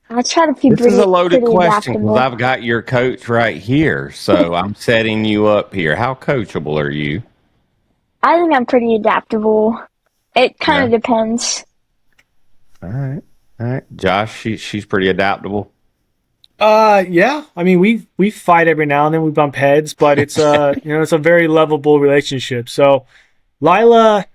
I try to be This is a loaded pretty question because adaptable. I've got your coach right here. So I'm setting you up here. How coachable are you? I think I'm pretty adaptable. It kind of Yeah. depends. All right. All right. Josh, she's pretty adaptable. Yeah. I mean, we fight every now and then, we bump heads, but it's it's a very lovable relationship. So Lila's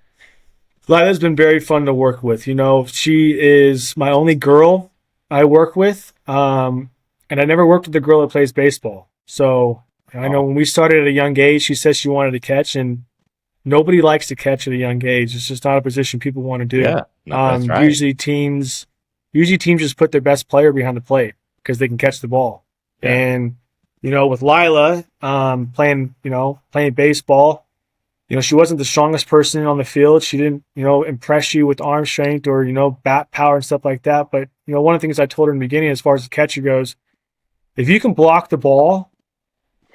been very fun to work with. She is my only girl I work with. And I never worked with a girl that plays baseball. So I know when we started at a young age, she said she wanted to catch, and nobody likes to catch at a young age. It's just not a position people want to do. Yeah. No, that's right. Usually teams just put their best player behind the plate because they can catch the ball. Yeah. And with Lila, playing baseball, she wasn't the strongest person on the field. She didn't, impress you with arm strength or, bat power and stuff like that. But, one of the things I told her in the beginning, as far as the catcher goes, if you can block the ball,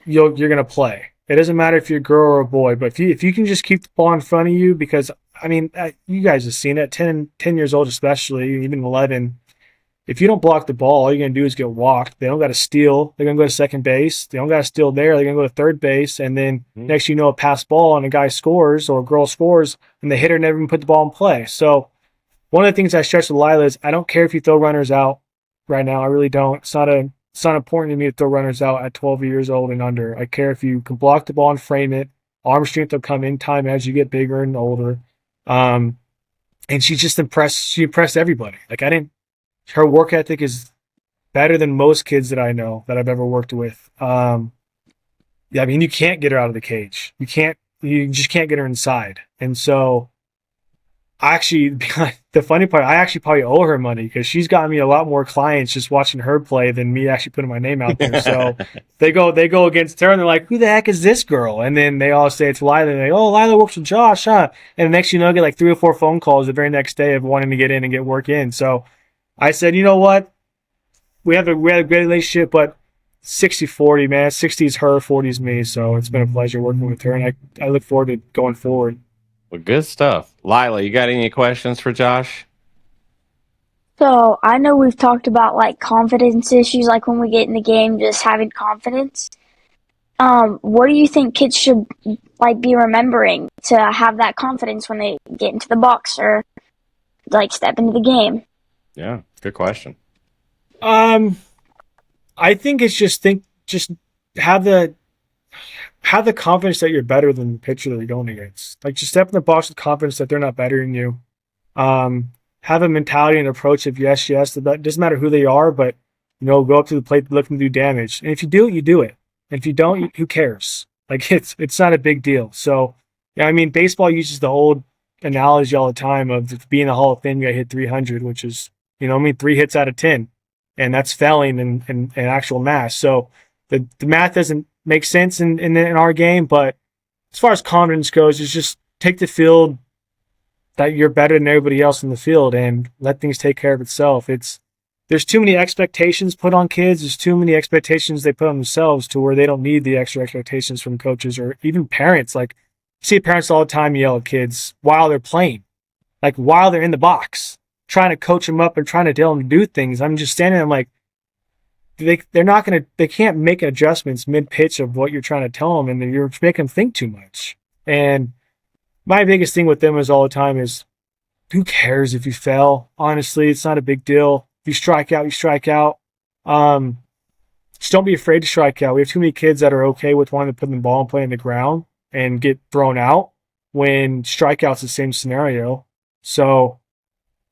you're going to play. It doesn't matter if you're a girl or a boy, but if you can just keep the ball in front of you, because, I mean, you guys have seen it, 10 years old especially, even 11, if you don't block the ball, all you're going to do is get walked. They don't got to steal. They're going to go to second base. They don't got to steal there. They're going to go to third base. And then next a pass ball and a guy scores or a girl scores, and the hitter never even put the ball in play. So one of the things I stress with Lila is I don't care if you throw runners out right now. I really don't. It's not important to me to throw runners out at 12 years old and under. I care if you can block the ball and frame it. Arm strength will come in time as you get bigger and older. And she just impressed everybody. Like, her work ethic is better than most kids that I know that I've ever worked with. I mean, you can't get her out of the cage. You just can't get her inside. And so actually, the funny part, I actually probably owe her money because she's gotten me a lot more clients just watching her play than me actually putting my name out there. So they go against her and they're like, who the heck is this girl? And then they all say it's Lila. And they're like, oh, Lila works with Josh, huh? And the next, I get like 3 or 4 phone calls the very next day of wanting to get in and get work in. So I said, you know what? We had a great relationship, but 60-40, man. 60 is her, 40 is me. So it's been a pleasure working with her. And I look forward to going forward. Well, good stuff. Lila, you got any questions for Josh? So I know we've talked about like confidence issues, like when we get in the game, just having confidence. What do you think kids should like be remembering to have that confidence when they get into the box or like step into the game? Yeah, good question. I think it's just have the confidence that you're better than the pitcher that you're going against. Like, just step in the box with confidence that they're not better than you. Have a mentality and approach of yes. It doesn't matter who they are, but go up to the plate, look them do damage. And if you do it, you do it. And if you don't, who cares? Like, it's not a big deal. So, yeah, I mean, baseball uses the old analogy all the time of being a Hall of Fame, you got to hit 300, which is 3 hits out of 10, and that's failing in actual math. So the math doesn't make sense in our game, but as far as confidence goes, it's just take the field that you're better than everybody else in the field and let things take care of itself. There's too many expectations put on kids. There's too many expectations they put on themselves to where they don't need the extra expectations from coaches or even parents. Like, I see parents all the time yell at kids while they're playing, like while they're in the box, trying to coach them up and trying to tell them to do things. I'm just standing there, I'm like, they can't make adjustments mid-pitch of what you're trying to tell them, and you're making them think too much. And my biggest thing with them is all the time is, who cares if you fail? Honestly, it's not a big deal. If you strike out, you strike out. Just don't be afraid to strike out. We have too many kids that are okay with wanting to put the ball and play on the ground and get thrown out when strikeout's the same scenario. So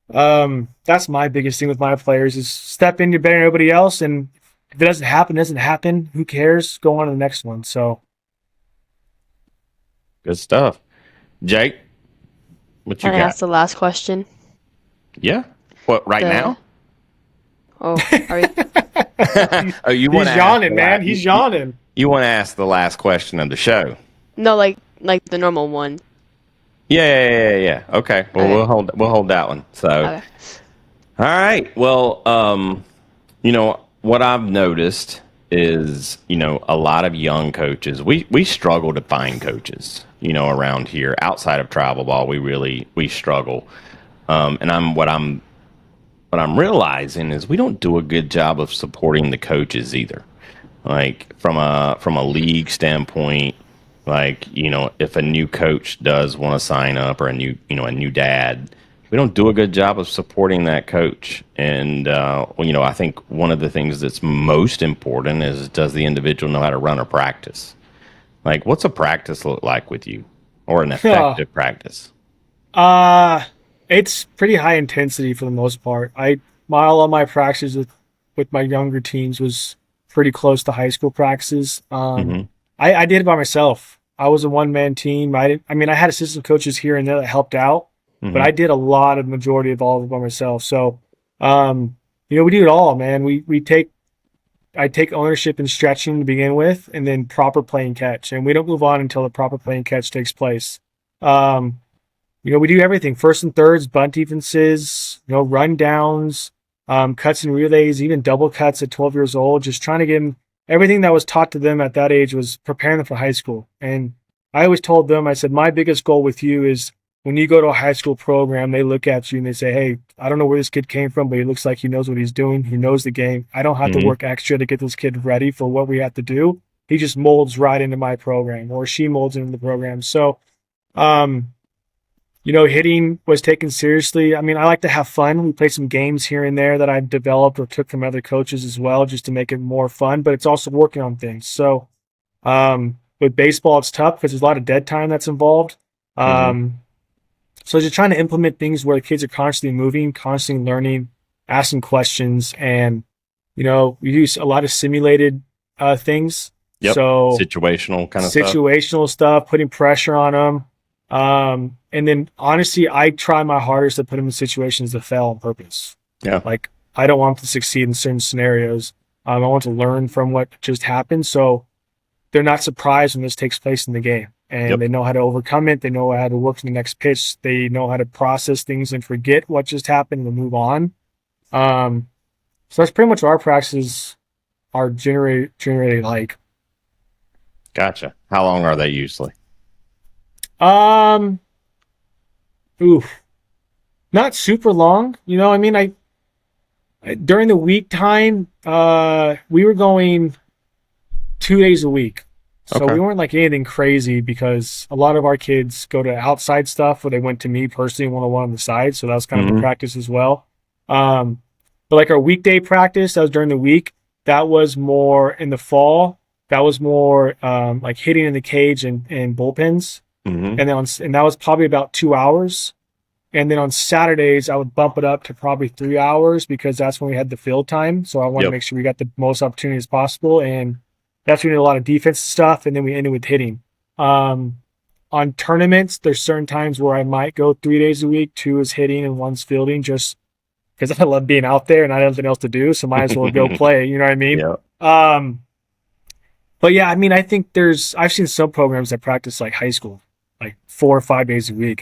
that's my biggest thing with my players is step in, you're better than everybody else, and if it doesn't happen. Who cares? Go on to the next one. So good stuff. Jake, what you Can I got? ask the last question? Yeah. What, right now? Oh, are you? Oh, you He's yawning, man. He's yawning. You want to ask the last question of the show? No, like the normal one. Yeah. Okay. Well, Okay. we'll hold that one. So, Okay. all right. Well, what I've noticed is, a lot of young coaches. We struggle to find coaches. Around here, outside of travel ball, we struggle. And what I'm realizing is we don't do a good job of supporting the coaches either. Like from a league standpoint, like, if a new coach does want to sign up or a new dad, we don't do a good job of supporting that coach. And, I think one of the things that's most important is, does the individual know how to run a practice? Like, what's a practice look like with you, or an effective practice? It's pretty high intensity for the most part. All of my practices with my younger teams was pretty close to high school practices. I did it by myself. I was a one-man team. I had assistant coaches here and there that helped out, but I did a lot of majority of all of it by myself. So, we do it all, man. I take ownership in stretching to begin with, and then proper play and catch, and we don't move on until the proper play and catch takes place. We do everything: first and thirds, bunt defenses, run downs, cuts and relays, even double cuts at 12 years old. Just trying to get them. Everything that was taught to them at that age was preparing them for high school. And I always told them, I said, my biggest goal with you is when you go to a high school program, they look at you and they say, hey, I don't know where this kid came from, but he looks like he knows what he's doing. He knows the game. I don't have to work extra to get this kid ready for what we have to do. He just molds right into my program, or she molds into the program. So, hitting was taken seriously. I mean, I like to have fun. We play some games here and there that I've developed or took from other coaches as well, just to make it more fun, but it's also working on things. So, with baseball, it's tough because there's a lot of dead time that's involved. So just trying to implement things where the kids are constantly moving, constantly learning, asking questions, and, we use a lot of simulated things. Yep. So situational kind of situational stuff, putting pressure on them. And then honestly, I try my hardest to put them in situations to fail on purpose. Yeah. Like I don't want them to succeed in certain scenarios. I want to learn from what just happened, so they're not surprised when this takes place in the game, and they know how to overcome it. They know how to work to the next pitch. They know how to process things and forget what just happened and move on. So that's pretty much what our practices are generally like. Gotcha. How long are they usually? Not super long. You know, I mean, I during the week time, we were going 2 days a week. So we weren't like anything crazy because a lot of our kids go to outside stuff where they went to me personally one-on-one on the side. So that was kind of the practice as well. But like our weekday practice, that was during the week. That was more in the fall. That was more like hitting in the cage and bullpens. And then and that was probably about 2 hours. And then on Saturdays, I would bump it up to probably 3 hours because that's when we had the field time. So I wanted to make sure we got the most opportunities possible. And that's when we did a lot of defense stuff. And then we ended with hitting. On tournaments, there's certain times where I might go 3 days a week. 2 is hitting and 1's fielding just because I love being out there and I have nothing else to do. So might as well go play. You know what I mean? Yeah. But yeah, I mean, I think I've seen some programs that practice like high school, like 4 or 5 days a week.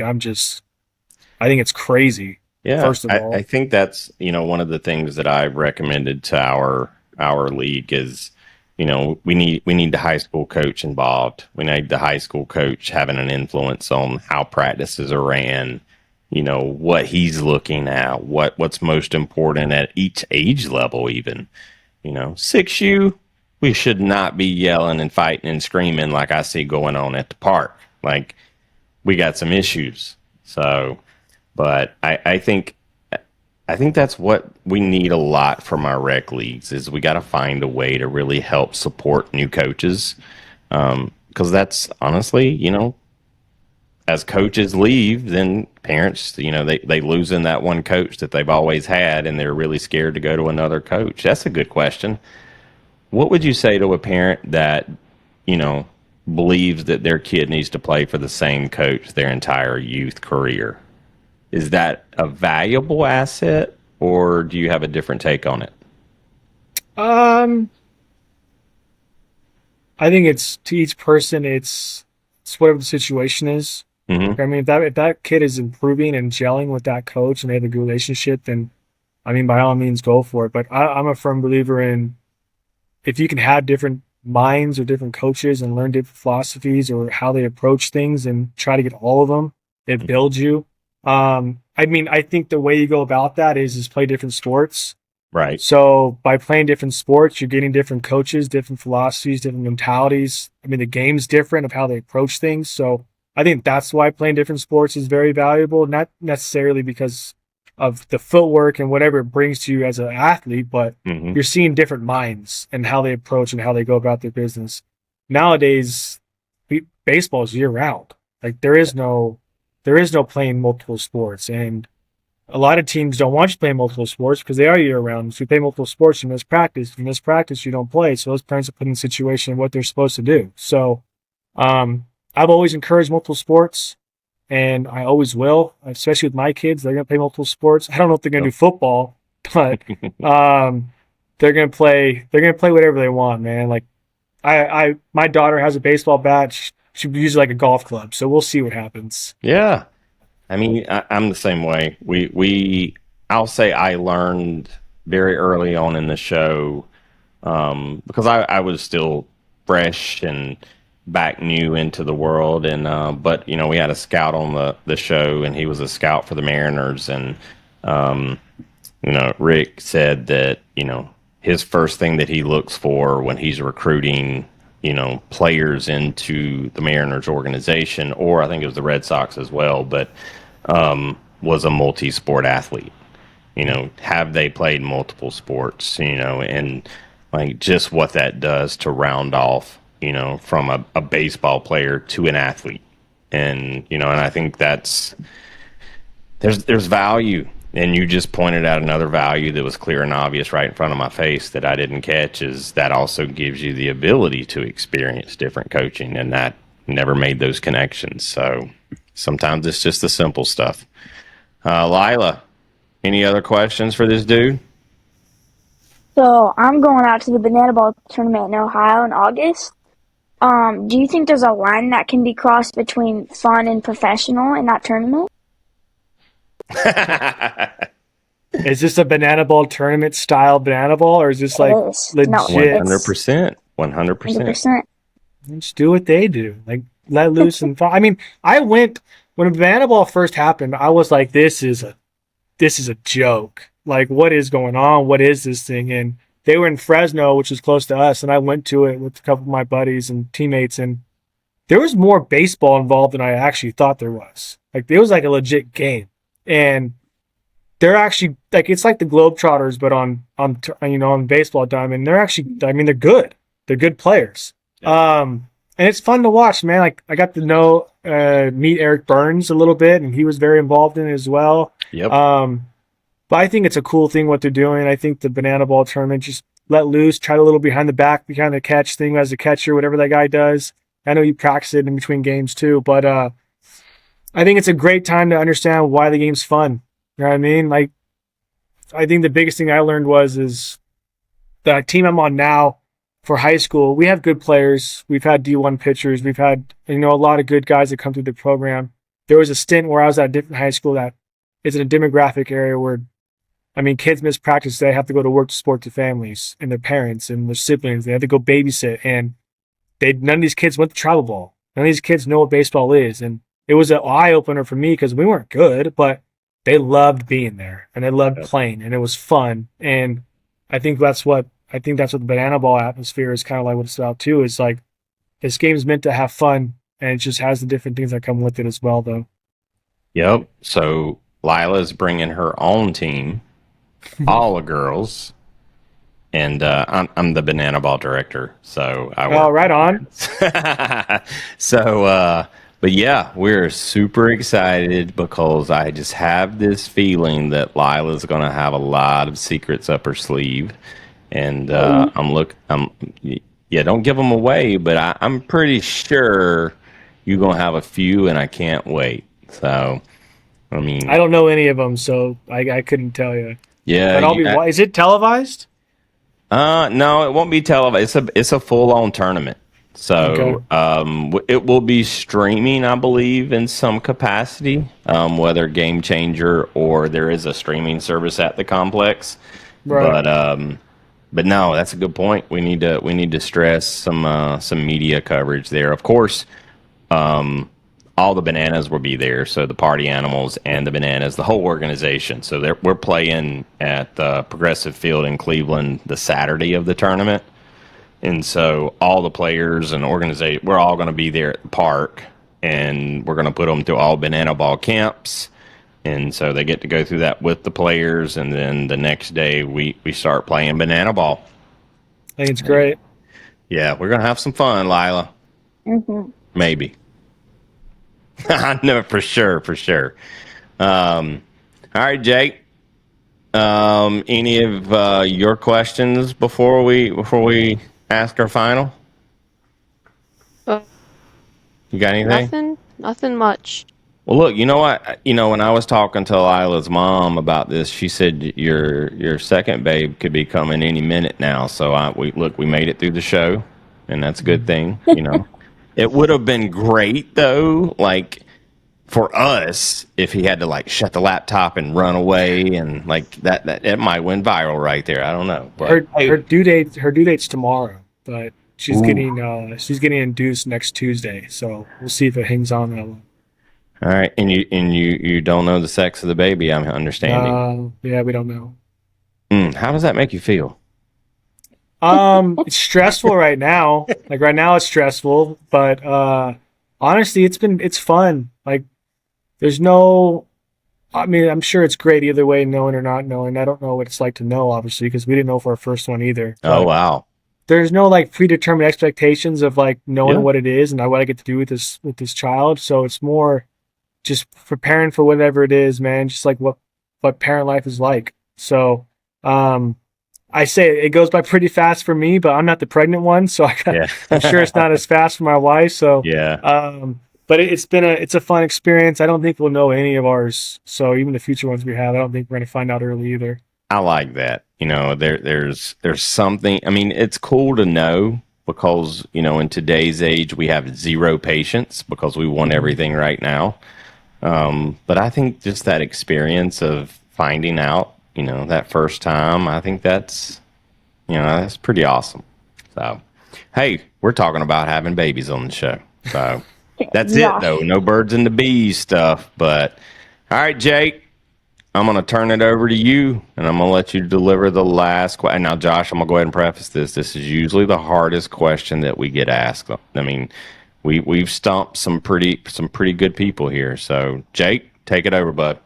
I think it's crazy. Yeah. First of all, I think that's, one of the things that I've recommended to our league is, we need the high school coach involved. We need the high school coach having an influence on how practices are ran, what he's looking at, what's most important at each age level, even, 6U, we should not be yelling and fighting and screaming like I see going on at the park. Like we got some issues. So, but I think that's what we need a lot from our rec leagues is we got to find a way to really help support new coaches. Because that's honestly, as coaches leave, then parents, they lose in that one coach that they've always had and they're really scared to go to another coach. That's a good question. What would you say to a parent that, believes that their kid needs to play for the same coach their entire youth career? Is that a valuable asset or do you have a different take on it? I think it's to each person, it's whatever the situation is. I mean, if that kid is improving and gelling with that coach and they have a good relationship, then I mean, by all means, go for it. But I'm a firm believer in if you can have different minds or different coaches and learn different philosophies or how they approach things and try to get all of them, it builds you. I mean, I think the way you go about that is play different sports. Right. So by playing different sports, you're getting different coaches, different philosophies, different mentalities. I mean, the game's different of how they approach things. So I think that's why playing different sports is very valuable, not necessarily because of the footwork and whatever it brings to you as an athlete, but you're seeing different minds and how they approach and how they go about their business. Nowadays, baseball is year round. Like there is no playing multiple sports, and a lot of teams don't want you to play multiple sports because they are year round. So if you play multiple sports, you miss practice. If you miss practice, you don't play. So those parents are put in a situation of what they're supposed to do. So I've always encouraged multiple sports. And I always will, especially with my kids. They're going to play multiple sports. I don't know if they're going to do football, but they're going to play whatever they want, man. Like my daughter has a baseball bat. She uses it like a golf club. So we'll see what happens. Yeah. I mean, I'm the same way. I'll say I learned very early on in the show because I was still fresh and back new into the world, and but we had a scout on the show, and he was a scout for the Mariners, and Rick said that his first thing that he looks for when he's recruiting players into the Mariners organization, or I think it was the Red Sox as well, but was a multi-sport athlete. Have they played multiple sports, and like just what that does to round off from a baseball player to an athlete. And, and I think there's value. And you just pointed out another value that was clear and obvious right in front of my face that I didn't catch is that also gives you the ability to experience different coaching, and that never made those connections. So Sometimes it's just the simple stuff. Lila, any other questions for this dude? So I'm going out to the banana ball tournament in Ohio in August. Do you think there's a line that can be crossed between fun and professional in that tournament? Is this a banana ball tournament style banana ball, or is this like legit? No, 100%. 100%. 100%. Just do what they do. Like, let loose and fun. I mean, I went when banana ball first happened. I was like, this is a joke. Like, what is going on? What is this thing? And they were in Fresno, which is close to us, and I went to it with a couple of my buddies and teammates, and there was more baseball involved than I actually thought there was. Like, it was like a legit game, and they're actually like, it's like the Globetrotters, but on baseball diamond. They're actually, I mean, they're good. They're good players. Yeah. And it's fun to watch, man. Like, I got to meet Eric Burns a little bit, and he was very involved in it as well. Yep. But I think it's a cool thing what they're doing. I think the banana ball tournament, just let loose, try a little behind the catch thing as a catcher, whatever that guy does. I know you practice it in between games too, but I think it's a great time to understand why the game's fun. You know what I mean? Like, I think the biggest thing I learned is the team I'm on now for high school. We have good players. We've had D1 pitchers. We've had, a lot of good guys that come through the program. There was a stint where I was at a different high school that is in a demographic area where, I mean, kids miss practice. They have to go to work to support their families and their parents and their siblings. They have to go babysit. And none of these kids went to travel ball. None of these kids know what baseball is. And it was an eye-opener for me because we weren't good, but they loved being there and they loved playing, and it was fun. And I think that's what the banana ball atmosphere is kind of like what it's about too. Is like, this game is meant to have fun, and it just has the different things that come with it as well, though. Yep. So Lila's bringing her own team, all the girls, and I'm the banana ball director. So right on. So, but yeah, we're super excited because I just have this feeling that Lila's going to have a lot of secrets up her sleeve, and don't give them away, but I'm pretty sure you're going to have a few, and I can't wait. So, I mean, I don't know any of them, so I couldn't tell you. Yeah, but is it televised? No, it won't be televised. It's a full on tournament. So it will be streaming, I believe, in some capacity, whether Game Changer or there is a streaming service at the complex. Right. But no, that's a good point. We need to stress some media coverage there. Of course, all the bananas will be there. So the party animals and the bananas, the whole organization. So we're playing at the Progressive Field in Cleveland the Saturday of the tournament. And so all the players and organization, we're all going to be there at the park, and we're going to put them through all banana ball camps. And so they get to go through that with the players. And then the next day we start playing banana ball. I think it's great. Yeah, we're going to have some fun, Lila. Mm-hmm. Maybe. I know for sure. All right, Jake. Any of your questions before we ask our final? You got anything? Nothing much. Well, look, you know what? When I was talking to Lila's mom about this, she said your second babe could be coming any minute now. So we made it through the show, and that's a good thing. It would have been great though, like for us, if he had to like shut the laptop and run away, and like that it might went viral right there. I don't know. But her due date's tomorrow, but she's getting induced next Tuesday, so we'll see if it hangs on that long. All right, and you don't know the sex of the baby, I'm understanding. Yeah, we don't know. How does that make you feel? It's stressful right now. Like right now it's stressful, but honestly it's fun. Like I'm sure it's great either way, knowing or not knowing. I don't know what it's like to know, obviously, because we didn't know for our first one either. Oh, wow. There's no like predetermined expectations of like knowing what it is and what I get to do with this child. So it's more just preparing for whatever it is, man. Just like what parent life is like. So, I say it goes by pretty fast for me, but I'm not the pregnant one, so I'm sure it's not as fast for my wife. So but it's a fun experience. I don't think we'll know any of ours. So even the future ones we have, I don't think we're going to find out early either. I like that. There's something. I mean, it's cool to know because in today's age we have zero patience because we want everything right now. But I think just that experience of finding out, that first time, I think that's pretty awesome. So, hey, we're talking about having babies on the show. So that's it though. No birds and the bees stuff. But all right, Jake. I'm going to turn it over to you, and I'm going to let you deliver the last question. Now, Josh, I'm going to go ahead and preface this. This is usually the hardest question that we get asked. I mean, we've stumped some pretty good people here. So, Jake, take it over, bud.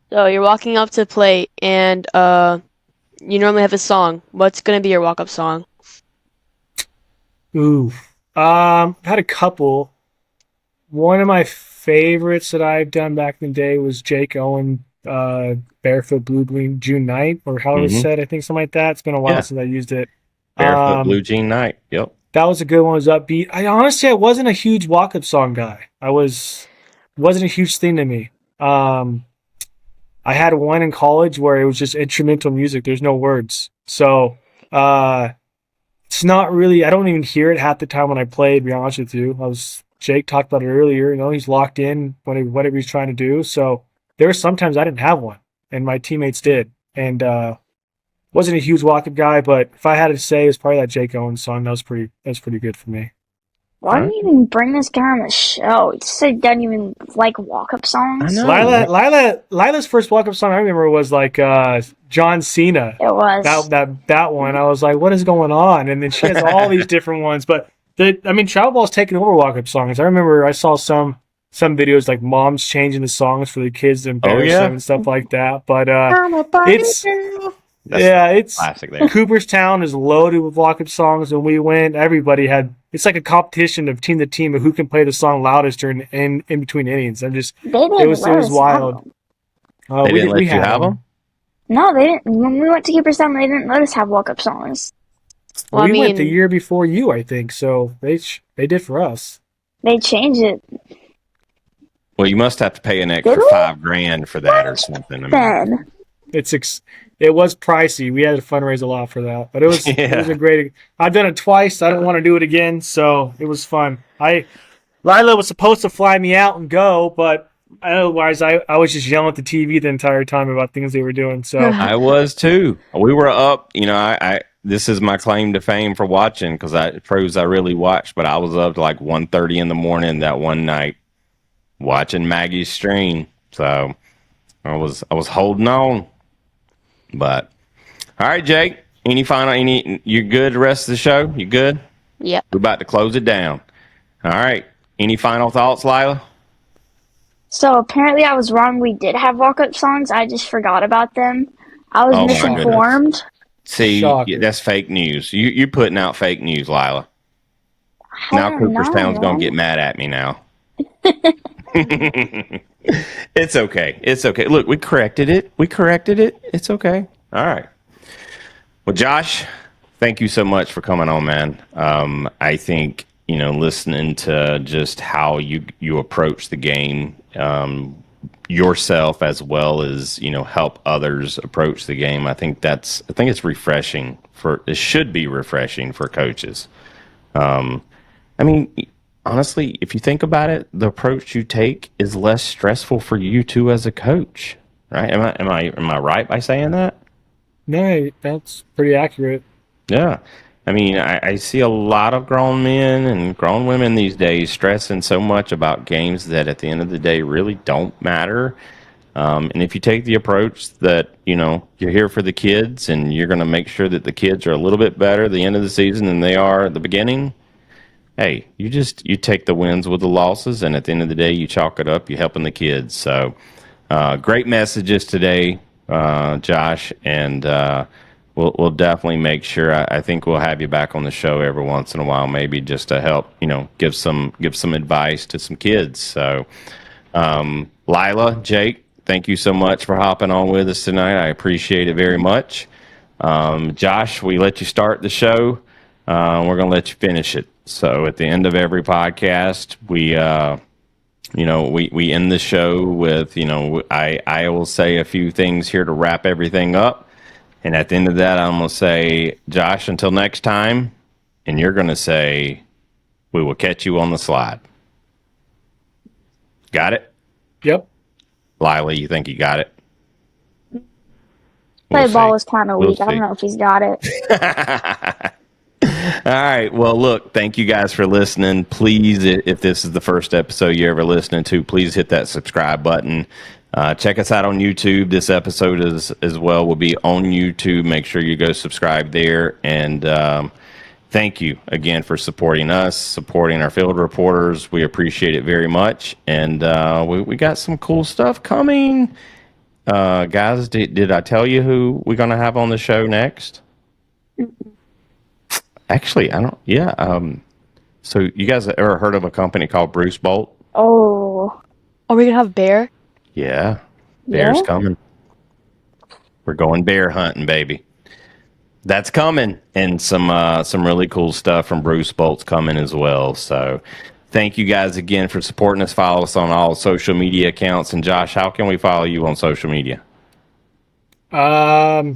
So you're walking up to plate, and you normally have a song. What's going to be your walk-up song? Ooh, I've had a couple. One of my favorites that I've done back in the day was Jake Owen. Barefoot Blue Jean June Night, or however it's said, I think something like that. It's been a while since I used it. Barefoot Blue Jean Night. Yep. That was a good one. It was upbeat. I wasn't a huge walk-up song guy. Wasn't a huge thing to me. I had one in college where it was just instrumental music. There's no words. So it's not really, I don't even hear it half the time when I play, to be honest with you. Jake talked about it earlier, he's locked in whatever he's trying to do. So there were sometimes I didn't have one, and my teammates did. And wasn't a huge walk-up guy, but if I had to say, it was probably that Jake Owens song. That was pretty good for me. Why do you even bring this guy on the show? He said he doesn't even like walk-up songs. I know. Lila's first walk-up song I remember was like John Cena. It was. That one. I was like, what is going on? And then she has all these different ones. But, Travel Ball's taking over walk-up songs. I remember I saw some videos like moms changing the songs for the kids to embarrass them and stuff like that. But it's classic there. Cooperstown is loaded with walk-up songs. When we went, everybody it's like a competition of team to team of who can play the song loudest during in between innings. It was wild. They didn't let you have them? No, they didn't. When we went to Cooperstown, they didn't let us have walk-up songs. Well, we went the year before you, I think. So they did for us. They changed it. Well, you must have to pay an extra $5,000 for that or something. It was pricey. We had to fundraise a lot for that, but it was a great. I've done it twice. I don't want to do it again, so it was fun. Lila was supposed to fly me out and go, but otherwise, I was just yelling at the TV the entire time about things they were doing. So I was too. We were up. This is my claim to fame for watching because it proves I really watched. But I was up to like 1:30 in the morning that one night watching Maggie's stream. So I was holding on. But all right, Jake. You good the rest of the show? You good? Yeah. We're about to close it down. All right. Any final thoughts, Lila? So apparently I was wrong. We did have walk-up songs. I just forgot about them. I was misinformed. See, that's fake news. You're putting out fake news, Lila. Now Cooperstown's going to get mad at me now. It's okay. Look, we corrected it. It's okay. All right. Well, Josh, thank you so much for coming on, man. I think, listening to just how you approach the game, yourself as well as, help others approach the game. I think it's refreshing it should be refreshing for coaches. Honestly, if you think about it, the approach you take is less stressful for you too as a coach, right? Am I right by saying that? No, that's pretty accurate. Yeah. I see a lot of grown men and grown women these days stressing so much about games that at the end of the day really don't matter. And if you take the approach that, you're here for the kids and you're going to make sure that the kids are a little bit better at the end of the season than they are at the beginning, hey, you take the wins with the losses, and at the end of the day, you chalk it up. You're helping the kids. So, great messages today, Josh, and we'll definitely make sure. I think we'll have you back on the show every once in a while, maybe just to help, give some advice to some kids. So, Lila, Jake, thank you so much for hopping on with us tonight. I appreciate it very much. Josh, we let you start the show. We're going to let you finish it. So at the end of every podcast, we we end the show with, I will say a few things here to wrap everything up. And at the end of that, I'm going to say, Josh, until next time. And you're going to say, we will catch you on the slide. Got it? Yep. Lila, you think you got it? Play ball was kind of weak. I don't know if he's got it. All right. Well, look, thank you guys for listening. Please, if this is the first episode you're ever listening to, please hit that subscribe button. Check us out on YouTube. This episode as well will be on YouTube. Make sure you go subscribe there. And thank you again for supporting us, supporting our field reporters. We appreciate it very much. And we got some cool stuff coming. Guys, did I tell you who we're going to have on the show next? Actually, I don't. Yeah. So you guys ever heard of a company called Bruce Bolt? Oh. Are we going to have Bear? Yeah. Bear's coming. We're going bear hunting, baby. That's coming. And some really cool stuff from Bruce Bolt's coming as well. So thank you guys again for supporting us. Follow us on all social media accounts. And Josh, how can we follow you on social media? Well,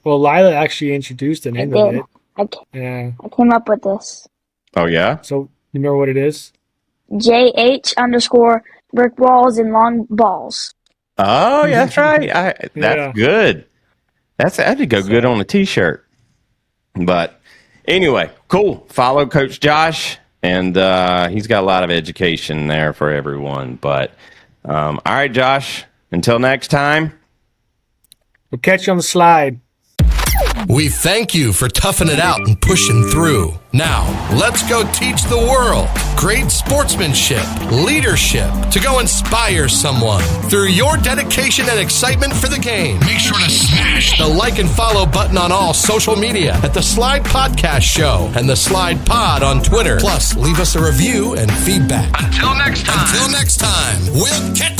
Lila actually introduced the name of it. I came up with this. Oh, yeah? So you remember what it is? JH_ brick walls and long balls. Oh, yeah, that's right. That's good. That'd go good on a t-shirt. But anyway, cool. Follow Coach Josh, and he's got a lot of education there for everyone. But all right, Josh, until next time. We'll catch you on the slide. We thank you for toughing it out and pushing through. Now, let's go teach the world great sportsmanship, leadership, to go inspire someone through your dedication and excitement for the game. Make sure to smash the like and follow button on all social media at The Slide Podcast Show and The Slide Pod on Twitter. Plus, leave us a review and feedback. Until next time, we'll catch